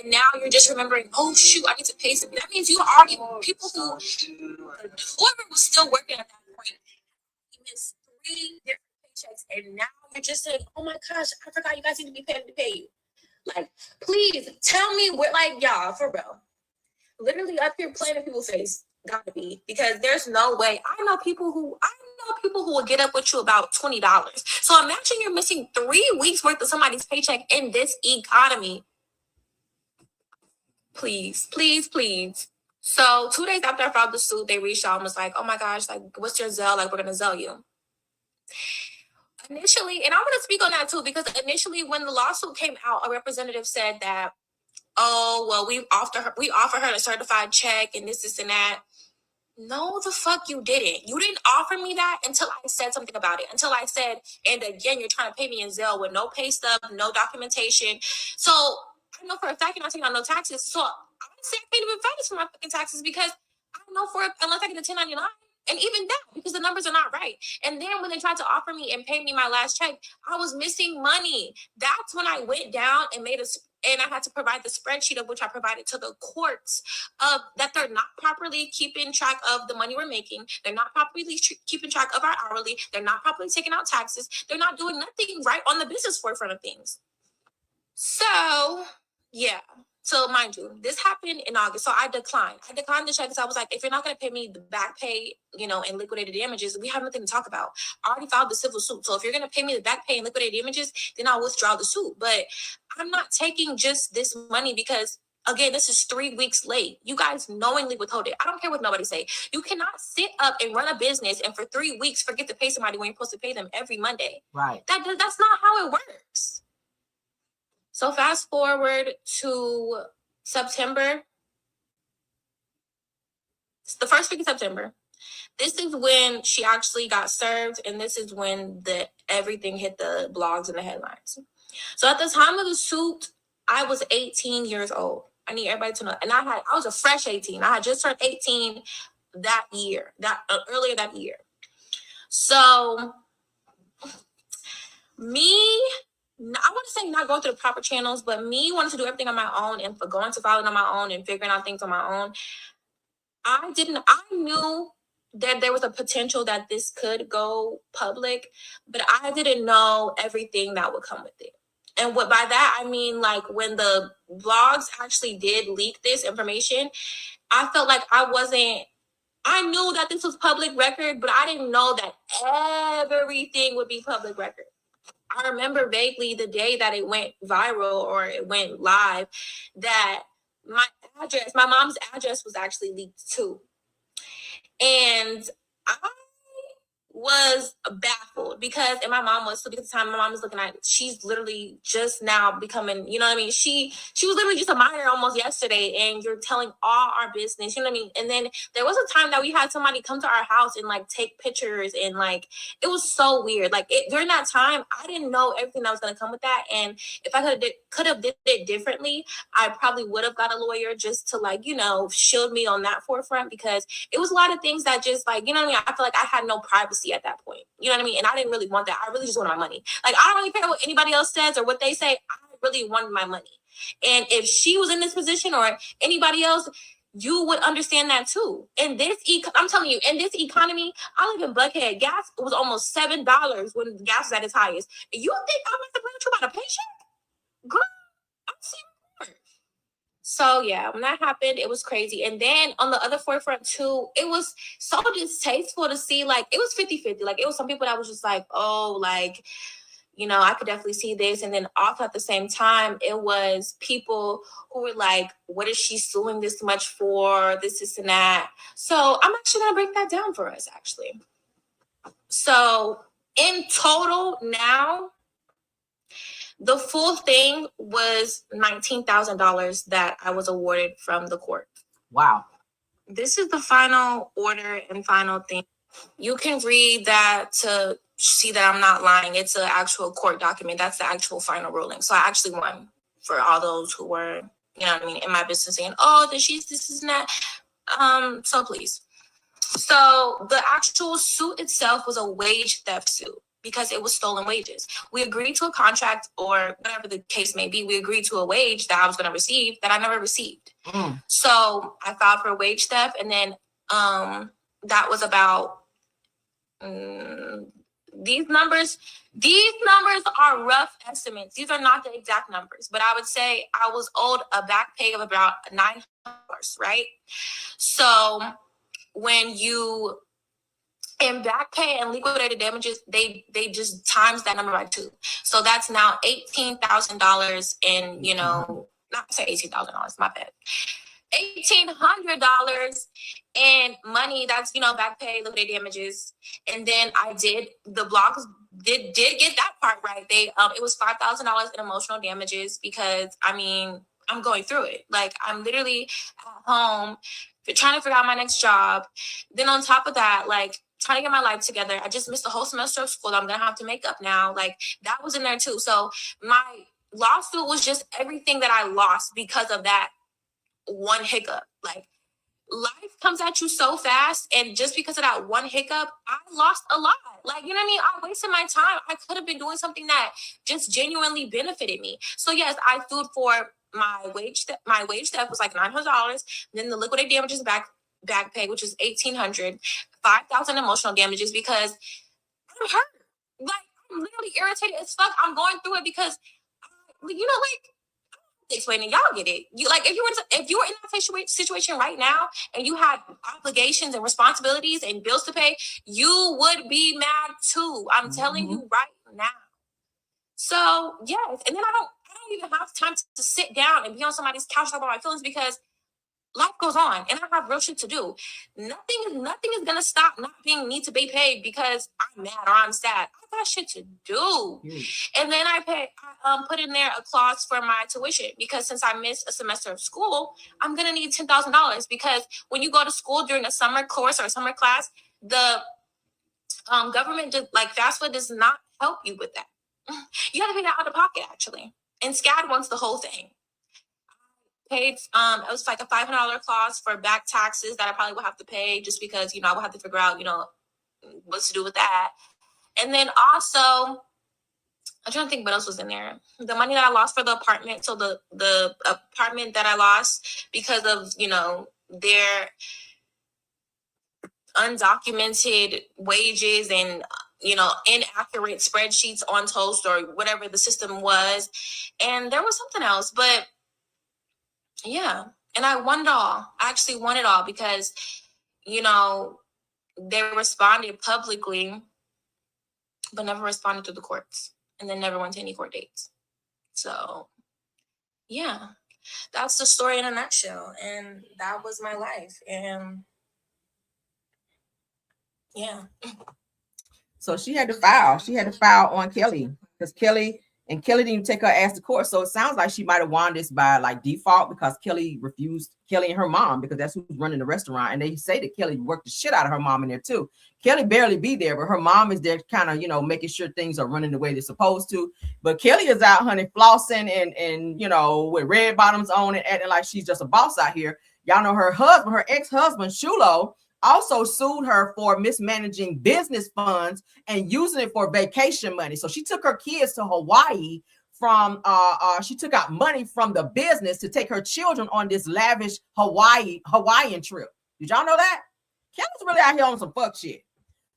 And now you're just remembering, oh shoot, I need to pay something. That means you already, people whoever was still working at that point, you missed 3 different paychecks. And now you're just saying, oh my gosh, I forgot you guys need to be paid to pay you. Like, please tell me where, like, y'all, for real. Literally up here playing in people's face. Gotta be. Because there's no way. I know people who will get up with you about $20. So imagine you're missing 3 weeks worth of somebody's paycheck in this economy. Please, please, please. So 2 days after I filed the suit, they reached out and was like, oh my gosh, like, what's your Zelle? Like, we're going to Zelle you. Initially, and I want to speak on that too, because initially when the lawsuit came out, a representative said that, oh, well, we offer her a certified check and this and that. No, the fuck you didn't. You didn't offer me that until I said something about it. Until I said, and again, you're trying to pay me in Zelle with no pay stub, no documentation. So I know for a fact you're not taking out no taxes. So I say I can't even file for my fucking taxes because I know unless I get a 1099. And even that, because the numbers are not right. And then when they tried to offer me and pay me my last check, I was missing money. That's when I went down and and I had to provide the spreadsheet of which I provided to the courts that they're not properly keeping track of the money we're making. They're not properly keeping track of our hourly. They're not properly taking out taxes. They're not doing nothing right on the business forefront of things. So, yeah. So mind you, this happened in August. So I declined. the check because I was like, if you're not going to pay me the back pay, and liquidated damages, we have nothing to talk about. I already filed the civil suit. So if you're going to pay me the back pay and liquidated damages, then I'll withdraw the suit. But I'm not taking just this money because, again, this is 3 weeks late. You guys knowingly withhold it. I don't care what nobody say. You cannot sit up and run a business and for 3 weeks forget to pay somebody when you're supposed to pay them every Monday. Right. That's not how it works. So fast forward to September. It's the first week of September. This is when she actually got served, and this is when everything hit the blogs and the headlines. So at the time of the suit, I was 18 years old. I need everybody to know. And I was a fresh 18. I had just turned 18 that year, earlier that year. So I want to say not going through the proper channels, but me wanting to do everything on my own and for going to filing on my own and figuring out things on my own. I knew that there was a potential that this could go public, but I didn't know everything that would come with it. And by that, I mean, like when the blogs actually did leak this information, I felt like I knew that this was public record, but I didn't know that everything would be public record. I remember vaguely the day that it went viral or it went live that my mom's address was actually leaked too. And I was baffled because, and my mom was, so at the time my mom was looking at it, she's literally just now becoming, you know what I mean? She was literally just a minor almost yesterday, and you're telling all our business, you know what I mean? And then there was a time that we had somebody come to our house and like take pictures, and like it was so weird. Like during that time, I didn't know everything that was going to come with that. And if I could have did it differently, I probably would have got a lawyer just to like, shield me on that forefront, because it was a lot of things that just like, you know what I mean? I feel like I had no privacy at that point. You know what I mean? And I didn't really want that. I really just wanted my money. Like, I don't really care what anybody else says or what they say. I really wanted my money. And if she was in this position or anybody else, you would understand that too. And I'm telling you, in this economy, I live in Buckhead. Gas was almost $7 when gas was at its highest. And you think I'm at the branch about a paycheck? Girl, I'm seeing more. So yeah, when that happened, it was crazy. And then on the other forefront too, it was so distasteful to see, like, it was 50-50. Like, it was some people that was just like, oh, like, I could definitely see this. And then also at the same time, it was people who were like, what is she suing this much for? This and that. So I'm actually going to break that down for us, actually. So in total now, the full thing was $19,000 that I was awarded from the court. Wow. This is the final order and final thing. You can read that to see that I'm not lying. It's an actual court document. That's the actual final ruling. So I actually won, for all those who were, in my business saying, oh, this is not. So please. So the actual suit itself was a wage theft suit, because it was stolen wages. We agreed to a contract, or whatever the case may be. We agreed to a wage that I was going to receive that I never received. So I filed for wage theft, and then that was about these numbers are rough estimates. These are not the exact numbers, but I would say I was owed a back pay of about $900, right? So when you in back pay and liquidated damages, they just times that number by 2. So that's now $18,000 in, not say $18,000, my bad. $1,800 in money. That's, you know, back pay, liquidated damages. And then I did, the blogs did get that part right. They it was $5,000 in emotional damages because, I mean, I'm going through it. Like, I'm literally at home trying to figure out my next job. Then on top of that, like, trying to get my life together. I just missed the whole semester of school. I'm gonna have to make up now. Like, that was in there too. So my lawsuit was just everything that I lost because of that one hiccup. Like, life comes at you so fast, and just because of that one hiccup, I lost a lot. Like, you know what I mean? I wasted my time. I could have been doing something that just genuinely benefited me. So yes, I sued for my wage theft was like $900. Then the liquidated damages back pay, which is $1,800, $5,000 emotional damages because I'm hurt. Like, I'm literally irritated as fuck. I'm going through it because, you know, like, explaining, y'all get it. You like, if you were in that situation right now and you had obligations and responsibilities and bills to pay, you would be mad too. I'm telling you right now. So yes, and then I don't even have time to sit down and be on somebody's couch talk about my feelings because life goes on and I have real shit to do. Nothing is gonna stop not being need to be paid because I'm mad or I'm sad. I got shit to do. And then I put in there a clause for my tuition because since I missed a semester of school, I'm gonna need $10,000 because when you go to school during a summer course or a summer class, the government like FAFSA does not help you with that. You have to pay that out of pocket actually. And SCAD wants the whole thing. Paid it was like a $500 clause for back taxes that I probably will have to pay just because, you know, I will have to figure out, you know, what to do with that. And then also, I'm trying to think what else was in there. The money that I lost for the apartment. So the apartment that I lost because of, you know, their undocumented wages and, you know, inaccurate spreadsheets on Toast or whatever the system was. And there was something else, but yeah. And I won it all. I actually won it all because, you know, they responded publicly, but never responded to the courts and then never went to any court dates. So, yeah, that's the story in a nutshell. And that was my life. And yeah. So she had to file. She had to file on Kelli because Kelli didn't even take her ass to court. So it sounds like she might have won this by like default because Kelli refused, Kelli and her mom, because that's who's running the restaurant. And they say that Kelli worked the shit out of her mom in there too. Kelli barely be there, but her mom is there kind of, you know, making sure things are running the way they're supposed to. But Kelli is out, honey, flossing and you know, with red bottoms on and acting like she's just a boss out here. Y'all know her husband, her ex-husband, Shulo, also sued her for mismanaging business funds and using it for vacation money. So she took her kids to Hawaii from she took out money from the business to take her children on this lavish Hawaiian trip. Did y'all know that? Kelli's really out here on some fuck shit.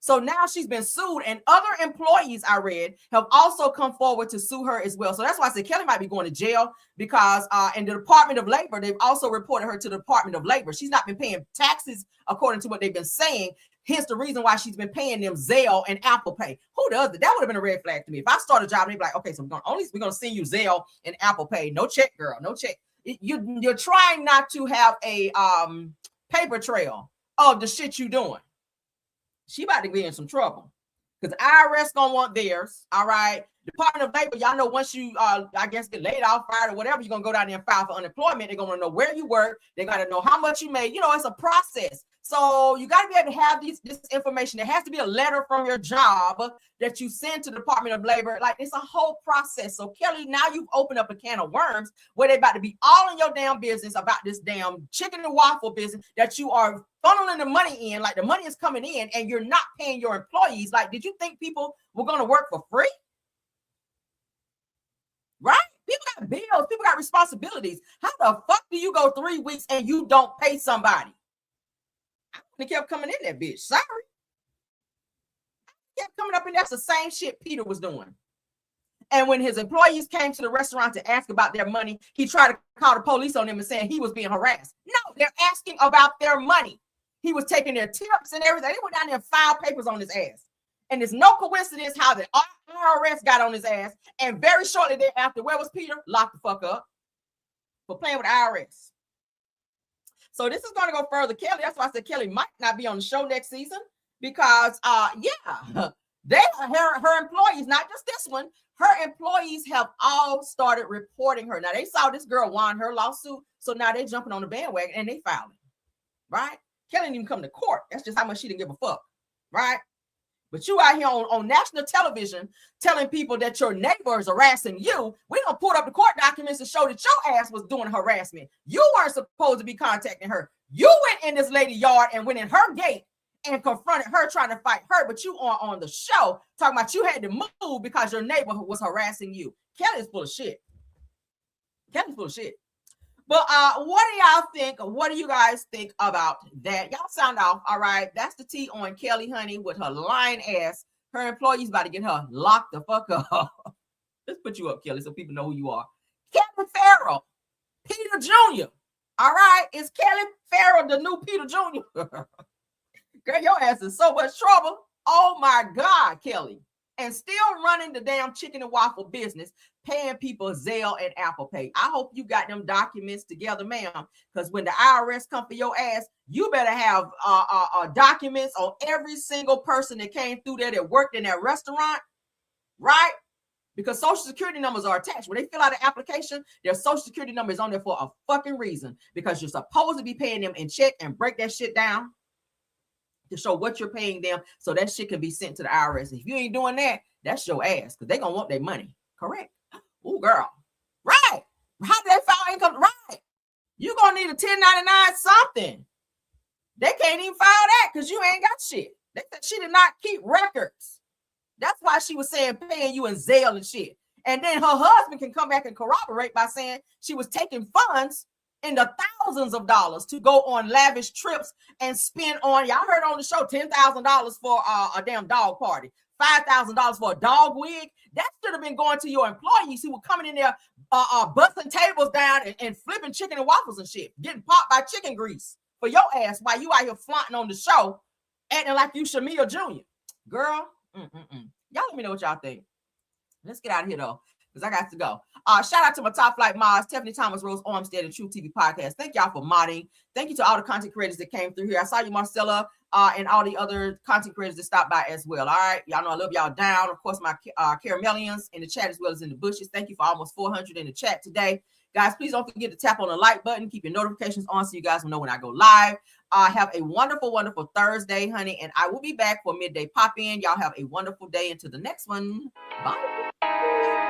So now she's been sued, and other employees I read have also come forward to sue her as well. So that's why I said Kelli might be going to jail because in the Department of Labor, they've also reported her to the Department of Labor. She's not been paying taxes according to what they've been saying. Hence the reason why she's been paying them Zelle and Apple Pay. Who does it? That would have been a red flag to me. If I start a job and they'd be like, okay, so we're gonna send you Zelle and Apple Pay. No check, girl, no check. You're trying not to have a paper trail of the shit you doing. She about to be in some trouble because IRS gonna want theirs. All right. Department of Labor, y'all know once you I guess get laid off, fired, or whatever, you're gonna go down there and file for unemployment. They're gonna know where you work, they gotta know how much you made. You know, it's a process. So you got to be able to have this information. There has to be a letter from your job that you send to the Department of Labor. Like, it's a whole process. So Kelli, now you've opened up a can of worms where they're about to be all in your damn business about this damn chicken and waffle business that you are funneling the money in. Like, the money is coming in and you're not paying your employees. Like, did you think people were going to work for free? Right? People got bills. People got responsibilities. How the fuck do you go 3 weeks and you don't pay somebody? They kept coming in that bitch. Sorry. Kept coming up, and that's the same shit Peter was doing. And when his employees came to the restaurant to ask about their money, he tried to call the police on them and saying he was being harassed. No, they're asking about their money. He was taking their tips and everything. They went down there and filed papers on his ass. And it's no coincidence how the IRS got on his ass. And very shortly thereafter, where was Peter? Locked the fuck up for playing with the IRS. So this is going to go further. Kelli, that's why I said Kelli might not be on the show next season because, her employees, not just this one, her employees have all started reporting her. Now, they saw this girl won her lawsuit, so now they're jumping on the bandwagon and they filing, right? Kelli didn't even come to court. That's just how much she didn't give a fuck, right? But you out here on national television telling people that your neighbor is harassing you. We gonna pull up the court documents to show that your ass was doing harassment. You weren't supposed to be contacting her. You went in this lady's yard and went in her gate and confronted her trying to fight her, but you are on the show talking about you had to move because your neighbor was harassing you. Kelli's full of shit. Kelli's full of shit. But what do y'all think? What do you guys think about that? Y'all sound off. All right. That's the tea on Kelli, honey, with her lying ass. Her employees about to get her locked the fuck up. Let's put you up, Kelli, so people know who you are. Kelli Ferrell, Peter Jr. All right. Is Kelli Ferrell the new Peter Jr.? Girl, your ass is so much trouble. Oh my God, Kelli. And still running the damn chicken and waffle business, paying people Zelle and Apple Pay. I hope you got them documents together, ma'am, because when the IRS come for your ass, you better have documents on every single person that came through there that worked in that restaurant, right? Because Social Security numbers are attached. When they fill out an application, their Social Security number is on there for a fucking reason, because you're supposed to be paying them in check and break that shit down to show what you're paying them so that shit can be sent to the IRS. If you ain't doing that, that's your ass, because they're going to want their money. Correct? Ooh, girl. Right. How do they file income? Right. You're going to need a 1099 something. They can't even file that because you ain't got shit. They said she did not keep records. That's why she was saying paying you in Zelle and shit. And then her husband can come back and corroborate by saying she was taking funds in the thousands of dollars to go on lavish trips and spend on, y'all heard on the show, $10,000 for a damn dog party, $5,000 for a dog wig. That should have been going to your employees who were coming in there busting tables down and flipping chicken and waffles and shit, getting popped by chicken grease for your ass while you out here flaunting on the show, acting like you Shamia Jr. Girl, y'all let me know what y'all think. Let's get out of here though, because I got to go. Shout out to my top flight mods, Stephanie Thomas, Rose Armstead, and True TV Podcast. Thank y'all for modding. Thank you to all the content creators that came through here. I saw you, Marcella, and all the other content creators that stopped by as well. All right. Y'all know I love y'all down. Of course, my Caramelians in the chat as well as in the bushes. Thank you for almost 400 in the chat today. Guys, please don't forget to tap on the like button. Keep your notifications on so you guys will know when I go live. Have a wonderful, wonderful Thursday, honey. And I will be back for midday pop-in. Y'all have a wonderful day until the next one. Bye.